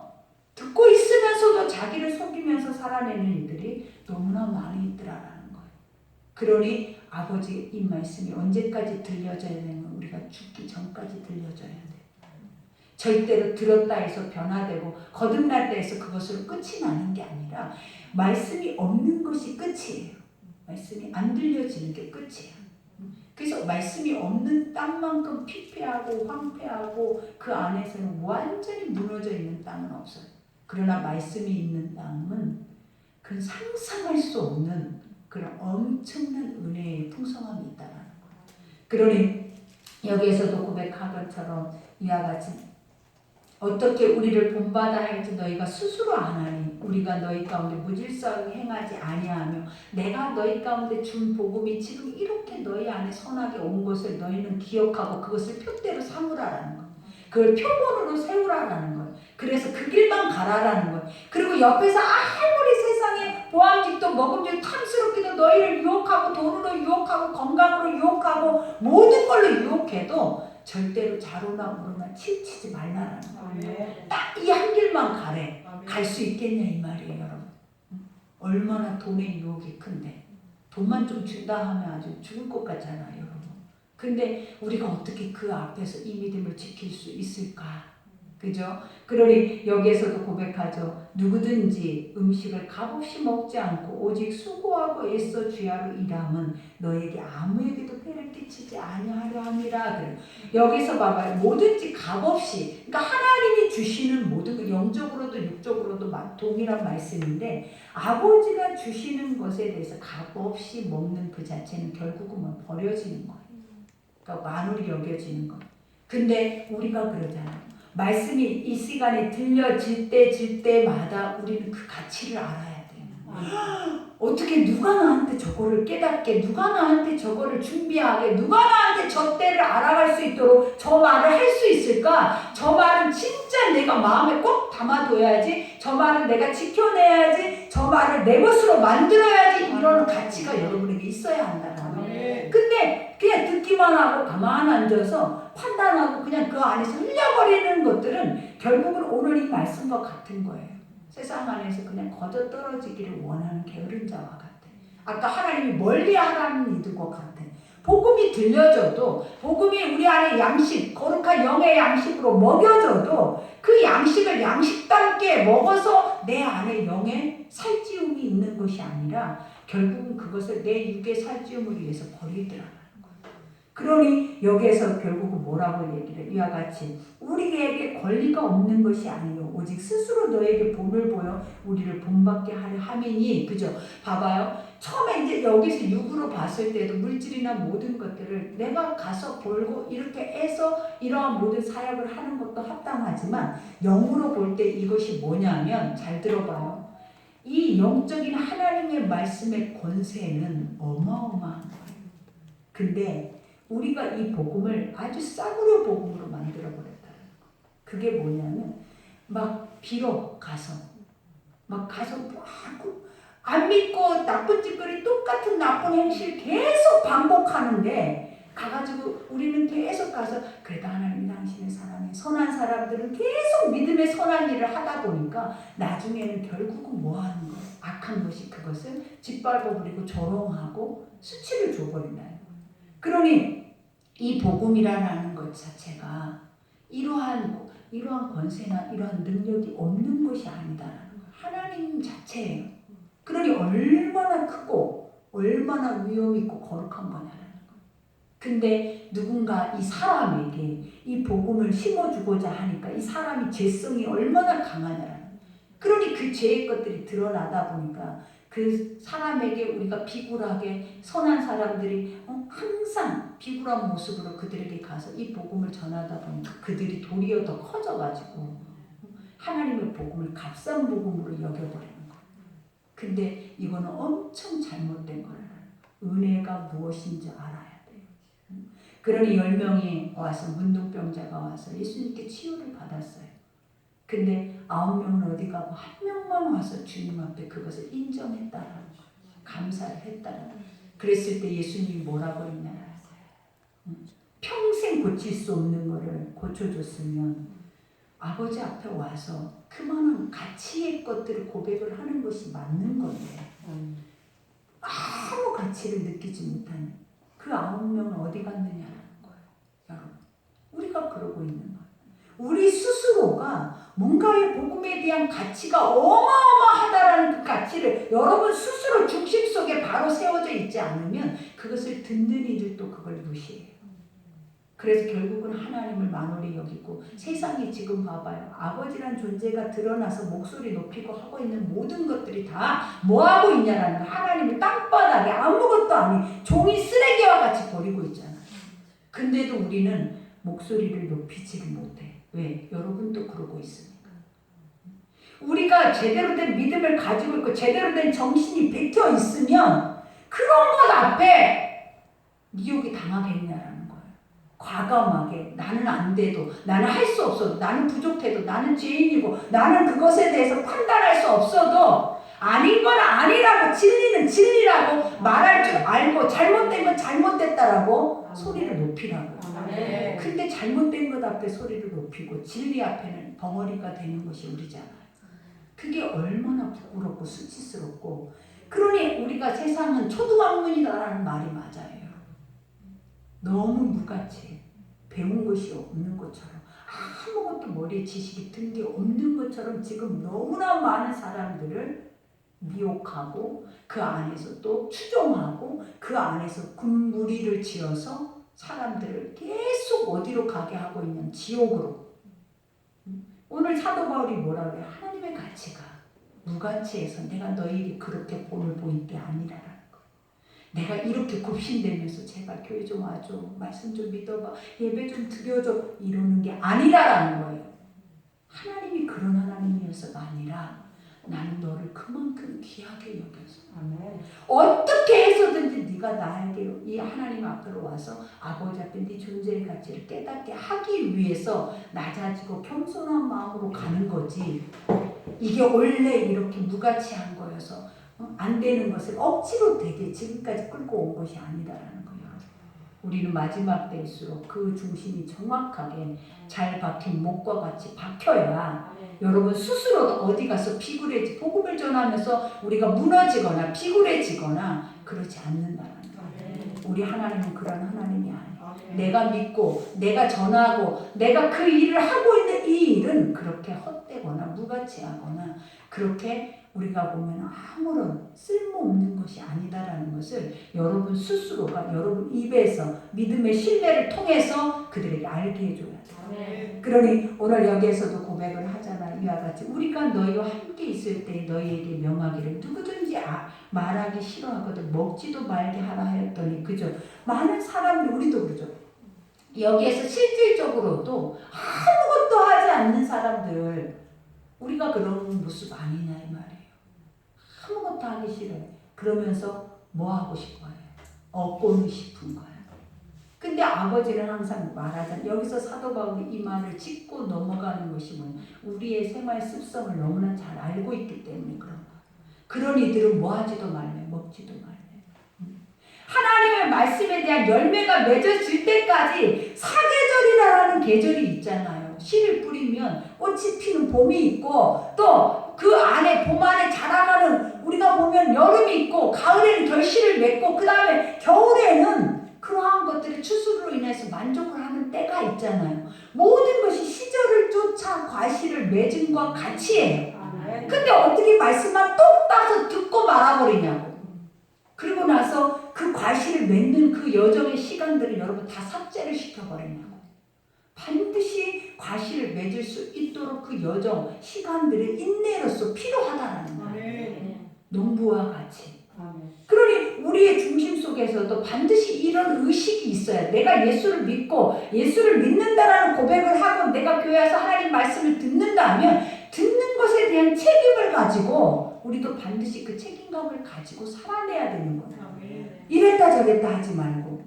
듣고 있으면서도 자기를 속이면서 살아내는 이들이 너무나 많이 있더라라는 거예요. 그러니 아버지 이 말씀이 언제까지 들려져야 되면 우리가 죽기 전까지 들려져야 돼요. 절대로 들었다 해서 변화되고 거듭날 때 해서 그것으로 끝이 나는 게 아니라 말씀이 없는 것이 끝이에요. 말씀이 안 들려지는 게 끝이에요. 그래서 말씀이 없는 땅만큼 피폐하고 황폐하고 그 안에서는 완전히 무너져 있는 땅은 없어요. 그러나 말씀이 있는 땅은 그 상상할 수 없는 그런 엄청난 은혜의 풍성함이 있다는 거예요. 그러니 여기에서도 고백한 것처럼 이와 같이 어떻게 우리를 본받아 할지 너희가 스스로 아나니 우리가 너희 가운데 무질서하게 행하지 아니하며 내가 너희 가운데 준 복음이 지금 이렇게 너희 안에 선하게 온 것을 너희는 기억하고 그것을 표대로 삼으라라는 거예요. 그걸 표본으로 세우라라는 거예요. 그래서 그 길만 가라라는 거예요. 그리고 옆에서 아무리 세상에 보암직도 먹음직도 탐스럽기도 너희를 유혹하고 돈으로 유혹하고 건강으로 유혹하고 모든 걸로 유혹해도 절대로 좌로나 우로나 치우치지 말라라는 거예요. 딱 이 한 길만 가래. 갈 수 있겠냐 이 말이에요, 여러분. 얼마나 돈의 유혹이 큰데 돈만 좀 준다 하면 아주 죽을 것 같잖아요, 여러분. 근데 우리가 어떻게 그 앞에서 이 믿음을 지킬 수 있을까? 그죠? 그러니 여기에서도 고백하죠. 누구든지 음식을 값없이 먹지 않고 오직 수고하고 애써 주야로 일함은 너에게 아무에게도 폐를 끼치지 아니하려 함이라. 그래요. 여기서 봐봐요. 뭐든지 값없이, 그러니까 하나님이 주시는 모든 것, 영적으로도 육적으로도 동일한 말씀인데 아버지가 주시는 것에 대해서 값없이 먹는 그 자체는 결국은 버려지는 거예요. 그러니까 만홀히 여겨지는 거예요. 근데 우리가 그러잖아요. 말씀이 이 시간에 들려질 때마다 우리는 그 가치를 알아야 돼요. 어떻게 누가 나한테 저거를 깨닫게, 누가 나한테 저거를 준비하게, 누가 나한테 저 때를 알아갈 수 있도록 저 말을 할 수 있을까? 저 말은 진짜 내가 마음에 꼭 담아둬야지, 저 말은 내가 지켜내야지, 저 말을 내 것으로 만들어야지, 이런 가치가 여러분에게 있어야 한다는 거예요. 근데 그냥 듣기만 하고 가만 앉아서 판단하고 그냥 그 안에서 흘려버리는 것들은 결국은 오늘 이 말씀과 같은 거예요. 세상 안에서 그냥 거저 떨어지기를 원하는 게으른 자와 같아. 아까 하나님이 멀리 하라는 이들과 같아. 복음이 들려줘도, 복음이 우리 안에 양식, 거룩한 영의 양식으로 먹여줘도 그 양식을 양식답게 먹어서 내 안에 영의 살찌움이 있는 것이 아니라 결국은 그것을 내 육의 살찌움을 위해서 버리더라고요. 그러니 여기에서 결국은 뭐라고 얘기를 해요? 이와 같이 우리에게 권리가 없는 것이 아니요 오직 스스로 너에게 본을 보여 우리를 본받게 하려 함이니. 그죠? 봐봐요. 처음에 이제 여기서 육으로 봤을 때도 물질이나 모든 것들을 내가 가서 벌고 이렇게 해서 이러한 모든 사역을 하는 것도 합당하지만 영으로 볼 때 이것이 뭐냐면, 잘 들어봐요. 이 영적인 하나님의 말씀의 권세는 어마어마한 거예요. 근데 우리가 이 복음을 아주 싸구려 복음으로 만들어버렸다는 거. 그게 뭐냐면 막 비록 가서 막 안 믿고 나쁜 짓거리 똑같은 나쁜 행실 계속 반복하는데 가가지고 우리는 계속 가서 그래도 하나님이 당신을 사랑해. 선한 사람들은 계속 믿음의 선한 일을 하다 보니까 나중에는 결국은 뭐 하는 거예요? 악한 것이 그것을 짓밟아버리고 조롱하고 수치를 줘버린다는 거예요. 그러니 이 복음이라는 것 자체가 이러한 권세나 이러한 능력이 없는 것이 아니다라는 거예요. 하나님 자체예요. 그러니 얼마나 크고 얼마나 위험 있고 거룩한 거냐라는 거예요. 근데 누군가 이 사람에게 이 복음을 심어주고자 하니까 이 사람이 죄성이 얼마나 강하냐라는 거예요. 그러니 그 죄의 것들이 드러나다 보니까 그 사람에게 우리가 비굴하게 선한 사람들이 항상 비굴한 모습으로 그들에게 가서 이 복음을 전하다 보니까 그들이 도리어 더 커져가지고 하나님의 복음을 값싼 복음으로 여겨버리는 거예요. 근데 이거는 엄청 잘못된 거예요. 은혜가 무엇인지 알아야 돼요. 그러니 10명이 와서 문둥병자가 와서 예수님께 치유를 받았어요. 근데 9명은 어디 가고 1명만 와서 주님 앞에 그것을 인정했다라는 거예요. 감사를 했다라는 거예요. 그랬을 때 예수님이 뭐라고 했냐? 평생 고칠 수 없는 거를 고쳐줬으면 아버지 앞에 와서 그만한 가치의 것들을 고백을 하는 것이 맞는 건데 아무 가치를 느끼지 못하는 그 9명은 어디 갔느냐라는 거예요. 여러분, 우리가 그러고 있는 거예요. 우리 스스로가 뭔가의 복음에 대한 가치가 어마어마하다라는 그 가치를 여러분 스스로 중심 속에 바로 세워져 있지 않으면 그것을 듣는 이들도 그걸 무시해요. 그래서 결국은 하나님을 만홀히 여기고 세상이 지금 봐봐요. 아버지란 존재가 드러나서 목소리 높이고 하고 있는 모든 것들이 다 뭐하고 있냐라는 거예요. 하나님을 땅바닥에 아무것도 아닌 종이 쓰레기와 같이 버리고 있잖아요. 근데도 우리는 목소리를 높이지를 못해. 왜? 여러분도 그러고 있으니까. 우리가 제대로 된 믿음을 가지고 있고 제대로 된 정신이 bek혀 있으면 그런 것 앞에 미혹이 당하겠냐라는 거예요. 과감하게 나는 안 돼도, 나는 할 수 없어도, 나는 부족해도, 나는 죄인이고 나는 그것에 대해서 판단할 수 없어도 아닌 건 아니라고, 진리는 진리라고 말할 줄 알고 잘못된 건 잘못됐다라고 소리를 높이라고. 근데 잘못된 것 앞에 소리를 높이고 진리 앞에는 벙어리가 되는 것이 우리잖아요. 그게 얼마나 부끄럽고 수치스럽고. 그러니 우리가 세상은 초등학문이다라는 말이 맞아요. 너무 무가치, 배운 것이 없는 것처럼, 아무것도 머리에 지식이 든 게 없는 것처럼 지금 너무나 많은 사람들을 미혹하고 그 안에서 또 추종하고 그 안에서 군무리를 지어서 사람들을 계속 어디로 가게 하고 있는 지옥으로. 오늘 사도 바울이 뭐라 그래요? 하나님의 가치가 무가치해서 내가 너희에게 그렇게 본을 보일 게 아니라라는 거. 내가 이렇게 굽신대면서 제발 교회 좀 와줘, 말씀 좀 믿어봐, 예배 좀 드려줘 이러는 게 아니라라는 거예요. 하나님이 그런 하나님이어서가 아니라 나는 너를 그만큼 귀하게 여겨서 어떻게 해서든지 네가 나에게 이 하나님 앞으로 와서 아버지 앞에 네 존재의 가치를 깨닫게 하기 위해서 낮아지고 겸손한 마음으로 가는 거지. 이게 원래 이렇게 무가치한 거여서 안 되는 것을 억지로 되게 지금까지 끌고 온 것이 아니다라는 거예요. 우리는 마지막 때일수록 그 중심이 정확하게 잘 박힌 목과 같이 박혀야 여러분 스스로도 어디 가서 복음을 전하면서 우리가 무너지거나 비굴해지거나 그러지 않는다는 거예요. 우리 하나님은 그런 하나님이 아니에요. 내가 믿고 내가 전하고 내가 그 일을 하고 있는 이 일은 그렇게 헛되거나 무가치하거나 그렇게 우리가 보면 아무런 쓸모없는 것이 아니다라는 것을 여러분 스스로가 여러분 입에서 믿음의 신뢰를 통해서 그들에게 알게 해줘야 돼요. 그러니 오늘 여기에서도 고백을 하잖아. 이와 같이 우리가 너희와 함께 있을 때 너희에게 명하기를 누구든지 말하기 싫어하거든 먹지도 말게 하라 하였더니 그죠. 많은 사람들이 우리도 그러죠. 여기에서 실질적으로도 아무것도 하지 않는 사람들 우리가 그런 모습 아니냐 이 말이에요. 아무것도 하기 싫어요. 그러면서 뭐 하고 싶어요? 얻고는 싶은 거예요. 근데 아버지는 항상 말하잖아요. 여기서 사도 바울이 이 말을 짚고 넘어가는 것이 뭐냐. 우리의 생활 습성을 너무나 잘 알고 있기 때문에 그런 거예요. 그런 이들은 뭐 하지도 말래. 먹지도 말래. 하나님의 말씀에 대한 열매가 맺어질 때까지 사계절이라는 계절이 있잖아요. 씨를 뿌리면 꽃이 피는 봄이 있고 또 그 안에 봄 안에 자라가는 우리가 보면 여름이 있고 가을에는 결실을 맺고 그 다음에 겨울에는 그러한 것들이 추수로 인해서 만족을 하는 때가 있잖아요. 모든 것이 시절을 쫓아 과실을 맺은 것 같이예요. 근데 어떻게 말씀만 똑 따서 듣고 말아버리냐고. 그리고 나서 그 과실을 맺는 그 여정의 시간들을 여러분 다 삭제를 시켜버리냐고. 반드시 과실을 맺을 수 있도록 그 여정, 시간들의 인내로서 필요하다라는 거예요. 농부와 같이. 그러니 우리의 중심 속에서도 반드시 이런 의식이 있어야 돼. 내가 예수를 믿고 예수를 믿는다라는 고백을 하고 내가 교회에서 하나님 말씀을 듣는다면 듣는 것에 대한 책임을 가지고 우리도 반드시 그 책임감을 가지고 살아내야 되는 거예요. 이랬다 저랬다 하지 말고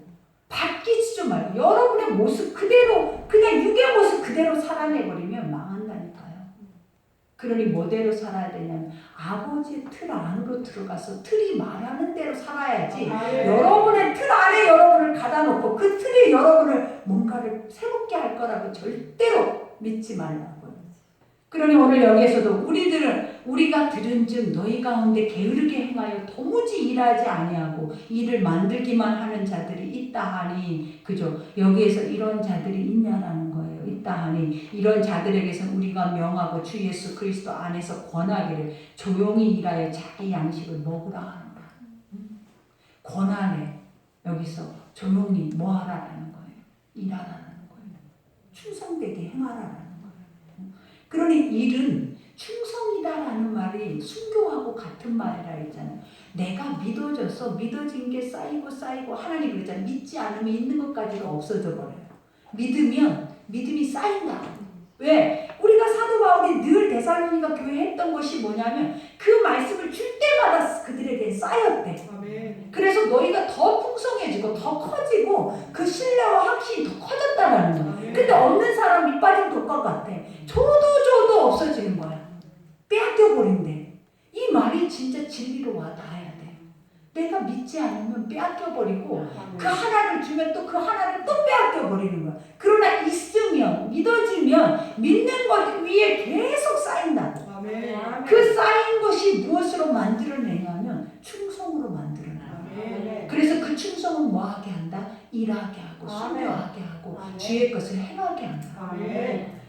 바뀌지 좀 말고 여러분의 모습 그대로 그냥 육의 모습 그대로 살아내버리면 망한다니까요. 그러니 뭐대로 살아야 되냐면 아버지의 틀 안으로 들어가서 틀이 말하는 대로 살아야지. 여러분의 틀 안에 여러분을 가다 놓고 그 틀에 여러분을 뭔가를 새롭게 할 거라고 절대로 믿지 말라고요. 그러니 오늘 여기에서도 우리가 들은즉 너희 가운데 게으르게 행하여 도무지 일하지 아니하고 일을 만들기만 하는 자들이 있다 하니 그죠? 여기에서 이런 자들이 있냐라는 거예요. 있다 하니 이런 자들에게서 우리가 명하고 주 예수 그리스도 안에서 권하기를 조용히 일하여 자기 양식을 먹으라 하노라. 권하네. 여기서 조용히 뭐 하라라는 거예요. 일하라는 거예요. 충성되게 행하라라는 거예요. 그러니 일은 충성이다라는 말이 순교하고 같은 말이라 했잖아요. 내가 믿어져서 믿어진 게 쌓이고 하나님 그랬잖아요. 믿지 않으면 있는 것까지도 없어져 버려요. 믿으면 믿음이 쌓인다. 왜? 우리가 사도 바울이 늘 데살로니가 교회에 했던 것이 뭐냐면 그 말씀을 줄 때마다 그들에게 쌓였대. 그래서 너희가 더 풍성해지고 더 커지고 그 신뢰와 확신이 더 커졌다라는 거야. 근데 없는 사람 밑 빠진 것과 같아. 줘도 없어지는 거야. 빼앗겨 버린대. 이 말이 진짜 진리로 와 닿아야 돼. 내가 믿지 않으면 빼앗겨 버리고 그 하나를 주면 또 그 하나를 또 빼앗겨 버리는 거야. 그러나 있으면 믿어지면 믿는 것 위에 계속 쌓인다고. 그 쌓인 것이 무엇으로 만들어내냐면 충성으로 만들어내요. 그래서 그 충성은 뭐 하게 한다? 일하게 하고 순교하게 하고 주의 것을 행하게 한다.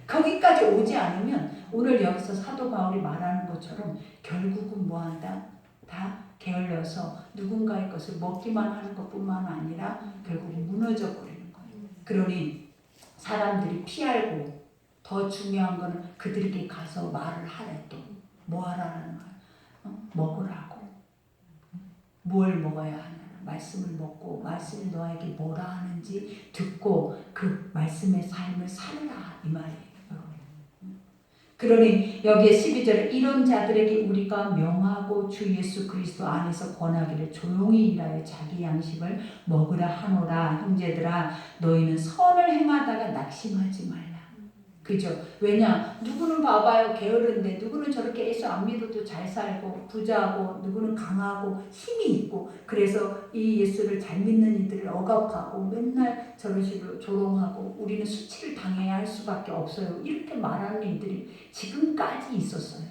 거기까지 오지 않으면 오늘 여기서 사도 바울이 말하는 것처럼 결국은 뭐 한다? 다 게을러서 누군가의 것을 먹기만 하는 것뿐만 아니라 결국은 무너져 버리는 거예요. 그러니 사람들이 피하고 더 중요한 거는 그들에게 가서 말을 하래. 또 뭐 하라는 거야? 먹으라고. 뭘 먹어야 하나? 말씀을 먹고 말씀이 너에게 뭐라 하는지 듣고 그 말씀의 삶을 살으라 이 말이에요. 그러니 여기에 12절에 이런 자들에게 우리가 명하고 주 예수 그리스도 안에서 권하기를 조용히 일하여 자기 양식을 먹으라 하노라. 형제들아 너희는 선을 행하다가 낙심하지 말라. 그죠? 왜냐? 누구는 봐봐요 게으른데 누구는 저렇게 예수 안 믿어도 잘 살고 부자고 누구는 강하고 힘이 있고 그래서 이 예수를 잘 믿는 이들을 억압하고 맨날 저런 식으로 조롱하고 우리는 수치를 당해야 할 수밖에 없어요. 이렇게 말하는 이들이 지금까지 있었어요.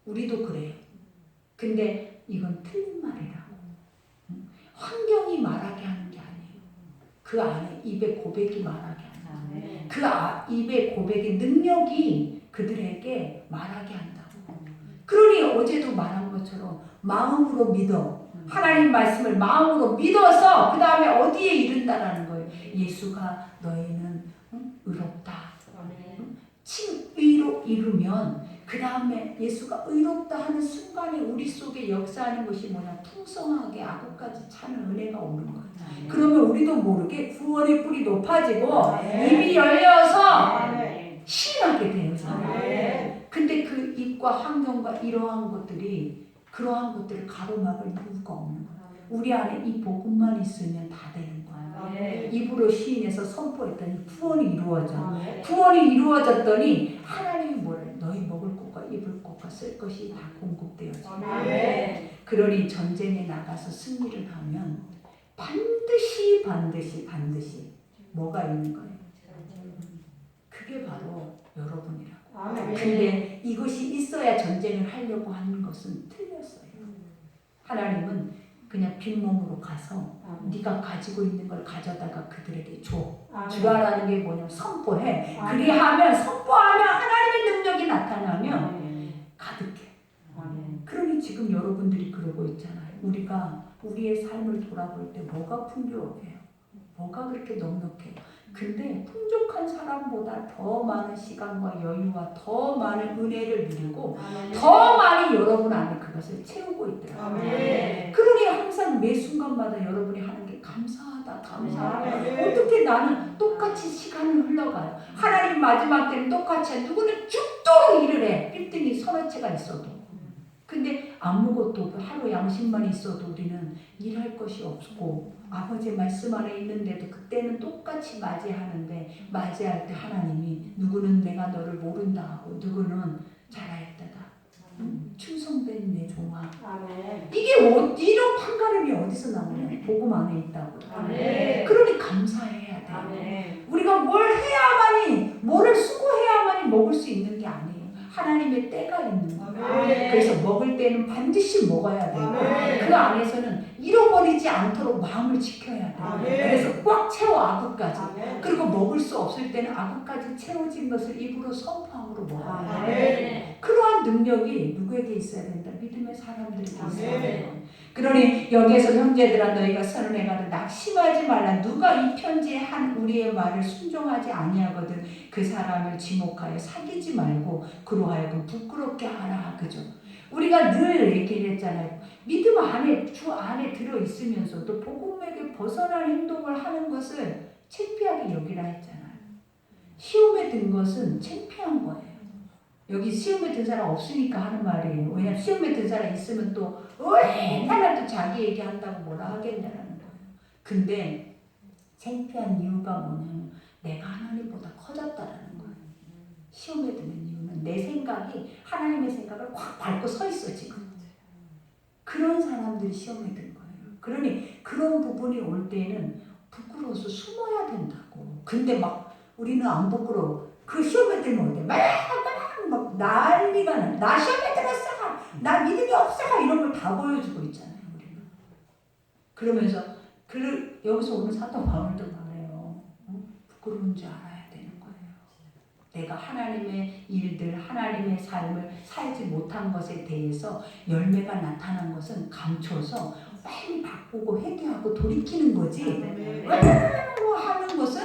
우리도 그래요. 근데 이건 틀린 말이라고. 환경이 말하게 하는 게 그 안에 입의 고백이 말하게 한다. 그 입의 고백의 능력이 그들에게 말하게 한다고. 그러니 어제도 말한 것처럼 마음으로 믿어. 하나님 말씀을 마음으로 믿어서 그 다음에 어디에 이른다라는 거예요. 예수가 너희는 의롭다. 칭의로 이루면 그 다음에 예수가 의롭다 하는 순간에 우리 속에 역사하는 것이 뭐냐, 풍성하게 악까지 차는 은혜가 오는 거예요. 그러면 우리도 모르게 구원의 뿔이 높아지고 입이 열려서 신하게 돼요. 근데 그 입과 환경과 이러한 것들이, 그러한 것들을 가로막을 이유가 없는 거예요. 우리 안에 이 복음만 있으면 다 되는 거예요. 입으로 시인해서 선포했더니 구원이 이루어져. 구원이 이루어졌더니 하나님이 뭐래? 너희 먹을 것과 입을 것과 쓸 것이 다 공급되어져. 그러니 전쟁에 나가서 승리를 하면 반드시 뭐가 있는 거예요? 그게 바로 여러분이라고. 근데 이것이 있어야 전쟁을 하려고 하는 것은 틀렸어요. 하나님은 그냥 빈몸으로 가서 네가 가지고 있는 걸 가져다가 그들에게 줘. 주라라는 게 뭐냐면 선포해. 그리하면, 선포하면 하나님의 능력이 나타나면 가득해. 그러니 지금 여러분들이 그러고 있잖아요. 우리가 우리의 삶을 돌아볼 때 뭐가 풍요해요? 뭐가 그렇게 넉넉해요? 근데 풍족한 사람보다 더 많은 시간과 여유와 더 많은 은혜를 누리고 더 많이 여러분 안에 그것을 채우고 있더라고요. 그러니 항상 매 순간마다 여러분이 하는 게 감사하다. 어떻게 나는 똑같이 시간을 흘러가요. 하나님 마지막 때는 똑같이 해. 누구는 죽도록 일을 해. 빌딩이 서너 채가 있어도. 근데 아무것도 하루 양식만 있어도 우리는 일할 것이 없고 아버지의 말씀 안에 있는데도 그때는 똑같이 맞이하는데, 맞이할 때 하나님이 누구는 내가 너를 모른다 하고 누구는 잘하였다다. 충성된 내 종아. 이게 이런 판가름이 어디서 나오냐? 복음 안에 있다고. 그러니 감사해야 돼. 우리가 뭘 해야만이, 뭐를 수고해야만이 먹을 수 있는 게 아니에요. 하나님의 때가 있는 거예요. 그래서 먹을 때는 반드시 먹어야 되고 그 안에서는 잃어버리지 않도록 마음을 지켜야 돼요. 그래서 꽉 채워 아구까지. 그리고 먹을 수 없을 때는 아구까지 채워진 것을 입으로 선포함으로 먹어야 돼요. 그러한 능력이 누구에게 있어야 된다? 믿음의 사람들에게 있어야 돼요. 그러니 여기에서 형제들아 너희가 선언해 가되 낙심하지 말라. 누가 이 편지에 한 우리의 말을 순종하지 아니하거든 그 사람을 지목하여 사귀지 말고 그로 하여금 부끄럽게 하라. 그죠? 우리가 늘 얘기를 했잖아요. 믿음 안에, 주 안에 들어있으면서도 복음에게 벗어난 행동을 하는 것을 창피하게 여기라 했잖아요. 시험에 든 것은 창피한 거예요. 여기 시험에 든 사람 없으니까 하는 말이에요. 왜냐면 시험에 든 사람 있으면 또 얼마나 또 자기 얘기한다고 뭐라 하겠냐라는 거예요. 근데 창피한 이유가 뭐냐면 내가 하나님보다 커졌다라는 거예요. 시험에 드는 이유는 내 생각이 하나님의 생각을 확 밟고 서 있어 지금. 그런 사람들이 시험에 든 거예요. 그러니 그런 부분이 올 때는 부끄러워서 숨어야 된다고. 근데 막 우리는 안 부끄러워. 그 시험에 들면 어때? 막 난리가 나. 나 시험에 들었어. 나 믿음이 없어. 이런 걸 다 보여주고 있잖아요. 우리는. 그러면서 여기서 오는 사도 바울도 말해요. 부끄러운 줄 알아야 되는 거예요. 내가 하나님의 일들, 하나님의 삶을 살지 못한 것에 대해서 열매가 나타난 것은 감춰서 빨리 바꾸고 회개하고 돌이키는 거지. 하는 것은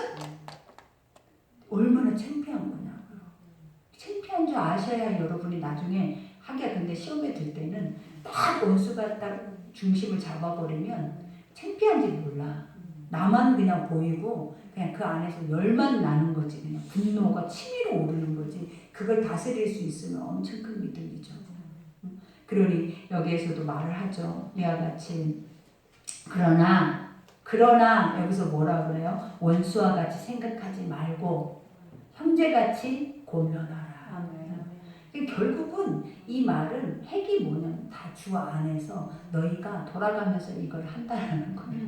얼마나 창피한 거냐고요. 창피한 줄 아셔야 여러분이 나중에 하기야. 근데 시험에 들 때는 딱 원수가 딱 중심을 잡아버리면 창피한지 몰라. 나만 그냥 보이고 그냥 그 안에서 열만 나는 거지. 그냥 분노가 치밀어 오르는 거지. 그걸 다스릴 수 있으면 엄청 큰 믿음이죠. 그러니 여기에서도 말을 하죠. 이와 같이 그러나 여기서 뭐라 그래요? 원수와 같이 생각하지 말고 형제같이 고면하라. 결국은 이 말은 핵이 뭐냐면 다 주 안에서 너희가 돌아가면서 이걸 한다라는 거예요.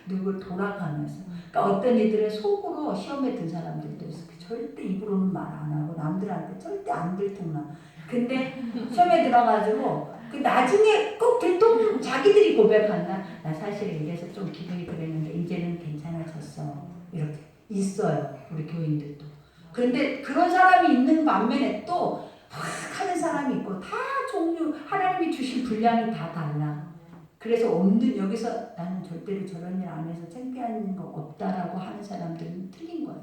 누굴 돌아가면서. 그러니까 어떤 이들은 속으로 시험에 든 사람들도 있어. 절대 입으로는 말 안 하고 남들한테 절대 안 들통나. 근데 시험에 들어가지고 그 나중에 꼭 들통 자기들이 고백한다. 나 사실 이래서 좀 기분이 그랬는데 이제는 괜찮아. 있었어. 이렇게 있어요. 우리 교인들도. 그런데 그런 사람이 있는 반면에 또 막 하는 사람이 있고 다 종류 하나님이 주신 분량이 다 달라. 그래서 없는 여기서 나는 절대로 저런 일 안 해서 창피한 거 없다라고 하는 사람들은 틀린 거예요.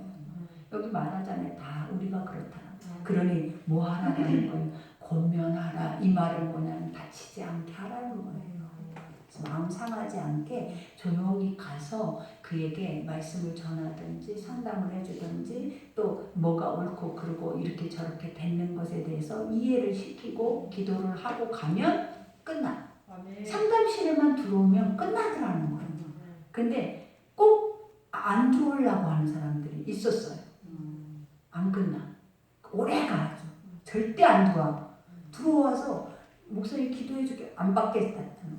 여기 말하잖아요. 다 우리가 그렇다. 그러니 뭐 하라는 거예요. 권면하라. 이 말은 뭐냐면 다치지 않게 하라는 거예요. 마음 상하지 않게 조용히 가서 그에게 말씀을 전하든지 상담을 해주든지 또 뭐가 옳고 그르고 이렇게 저렇게 되는 것에 대해서 이해를 시키고 기도를 하고 가면 끝나. 상담실에만 들어오면 끝나더라는 거예요. 근데 꼭 안 들어오려고 하는 사람들이 있었어요. 안 끝나. 오래 가죠. 절대 안 들어와. 들어와서 목사님 기도해주게 안 받겠다는 거예요.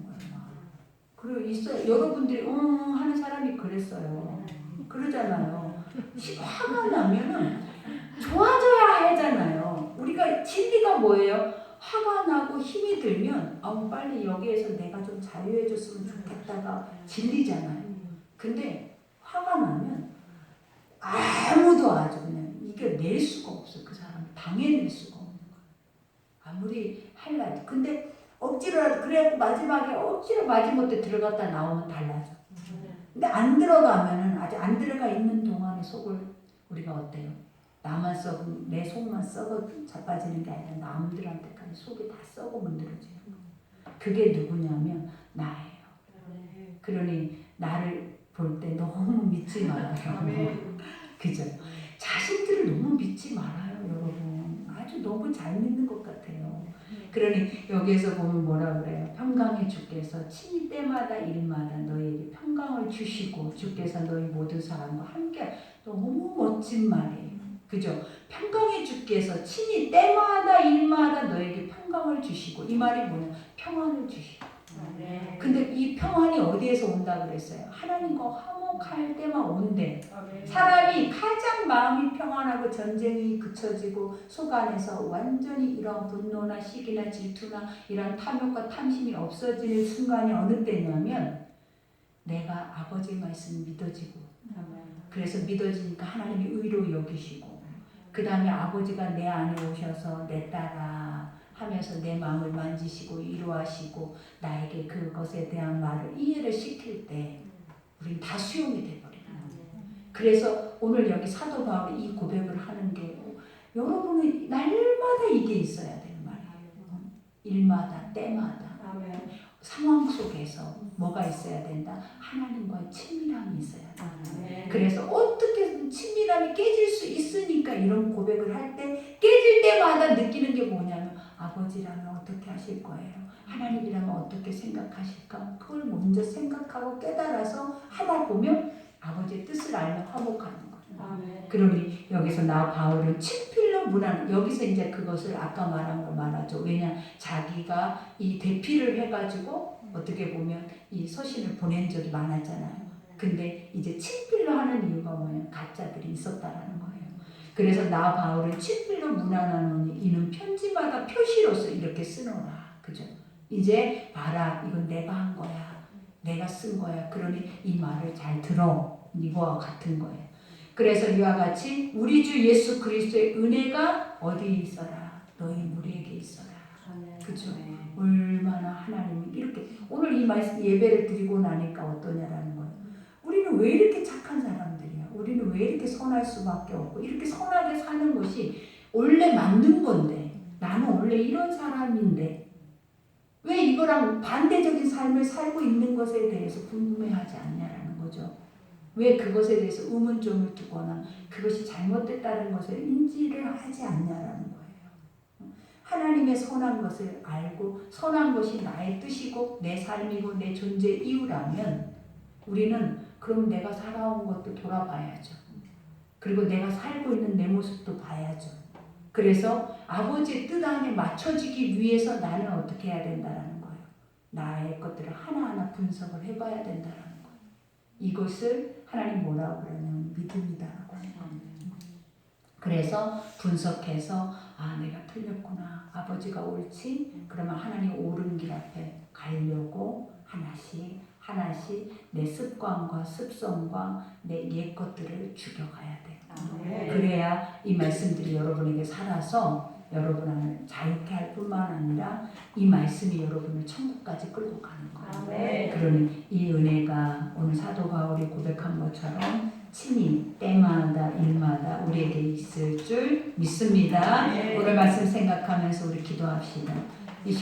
그리고 있어요. 여러분들이 하는 사람이 그랬어요. 그러잖아요. 화가 나면은 좋아져야 하잖아요. 우리가 진리가 뭐예요? 화가 나고 힘이 들면 빨리 여기에서 내가 좀 자유해졌으면 좋겠다가 진리잖아요. 근데 화가 나면 아무도 아주 그냥 이겨낼 수가 없어. 그 사람 당해낼 수가 없는 거야. 아무리 할라도. 근데 억지로 그래갖고 마지막에 억지로 마지못해 들어갔다 나오면 달라져. 근데 안 들어가면은 아직 안 들어가 있는 동안에 속을 우리가 어때요? 나만 썩은 내 속만 썩어 자빠지는 게 아니라 남들한테까지 속이 다 썩어 문드러지는 거예요. 그게 누구냐면 나예요. 그러니 나를 볼 때 너무 믿지 말아요. 그죠? 자식들을 너무 믿지 말아요, 여러분. 아주 너무 잘 믿는 것 같아요. 그러니 여기에서 보면 뭐라 그래요? 평강의 주께서 친히 때마다 일마다 너희에게 평강을 주시고 주께서 너희 모든 사람과 함께. 너무 멋진 말이에요. 그죠? 평강의 주께서 친히 때마다 일마다 너에게 평강을 주시고. 이 말이 뭐냐? 평안을 주시고. 근데 이 평안이 어디에서 온다 그랬어요? 하나님과 화목할 때만 온대. 사람이 가장 마음이 평안하고 전쟁이 그쳐지고 속 안에서 완전히 이런 분노나 시기나 질투나 이런 탐욕과 탐심이 없어지는 순간이 어느 때냐면 내가 아버지의 말씀이 믿어지고 그래서 믿어지니까 하나님이 의로 여기시고 그 다음에 아버지가 내 안에 오셔서 내 딸아 하면서 내 마음을 만지시고 위로하시고 나에게 그것에 대한 말을 이해를 시킬 때 우리는 다 수용이 돼버려요. 그래서 오늘 여기 사도 바울이 이 고백을 하는 게 여러분은 날마다 이게 있어야 되는 말이에요. 일마다 때마다 상황 속에서 뭐가 있어야 된다? 하나님과의 친밀함이 있어야 된다. 그래서 어떻게든 친밀함이 깨질 수 있으니까 이런 고백을 할 때 깨질 때마다 느끼는 게 뭐냐면 아버지라면 어떻게 하실 거예요? 하나님이라면 어떻게 생각하실까? 그걸 먼저 생각하고 깨달아서 하다 보면 아버지의 뜻을 알며 화목하는 거예요. 그러니 여기서 나 바울은 친필로 문안 여기서 이제 그것을 아까 말한 걸 말하죠. 왜냐 자기가 이 대피를 해가지고 어떻게 보면 이 서신을 보낸 적이 많았잖아요. 근데 이제 친필로 하는 이유가 뭐냐면 가짜들이 있었다라는 거예요. 그래서 나 바울은 친필로 문안하노니 이는 편지마다 표시로서 이렇게 쓰노라. 그죠? 이제 봐라 이건 내가 한 거야. 내가 쓴 거야. 그러니 이 말을 잘 들어. 이거와 같은 거예요. 그래서 이와 같이 우리 주 예수 그리스도의 은혜가 어디 있어라? 너희 우리에게 있어라. 그죠? 얼마나 하나님이 이렇게 오늘 이 말씀 예배를 드리고 나니까 어떠냐라는 거예요. 우리는 왜 이렇게 착한 사람들이야? 우리는 왜 이렇게 선할 수밖에 없고 이렇게 선하게 사는 것이 원래 맞는 건데 나는 원래 이런 사람인데 왜 이거랑 반대적인 삶을 살고 있는 것에 대해서 궁금해하지 않냐라는 거죠. 왜 그것에 대해서 의문점을 두거나 그것이 잘못됐다는 것을 인지를 하지 않냐라는 거예요. 하나님의 선한 것을 알고 선한 것이 나의 뜻이고 내 삶이고 내 존재의 이유라면 우리는 그럼 내가 살아온 것도 돌아봐야죠. 그리고 내가 살고 있는 내 모습도 봐야죠. 그래서 아버지의 뜻 안에 맞춰지기 위해서 나는 어떻게 해야 된다는 거예요. 나의 것들을 하나하나 분석을 해봐야 된다는 거예요. 이것을 하나님 뭐라고 그러냐면 믿음이다라고 하는 겁니다. 그래서 분석해서 아 내가 틀렸구나. 아버지가 옳지? 그러면 하나님 옳은 길 앞에 가려고 하나씩 하나씩 내 습관과 습성과 내 옛 것들을 죽여가야 돼. 네. 그래야 이 말씀들이 여러분에게 살아서 여러분을 자유케 할 뿐만 아니라 이 말씀이 여러분을 천국까지 끌고 가는 거예요. 네. 그러니 이 은혜가 오늘 사도 바울이 고백한 것처럼 친히 때마다 일마다 우리에게 있을 줄 믿습니다. 네. 오늘 말씀 생각하면서 우리 기도합시다.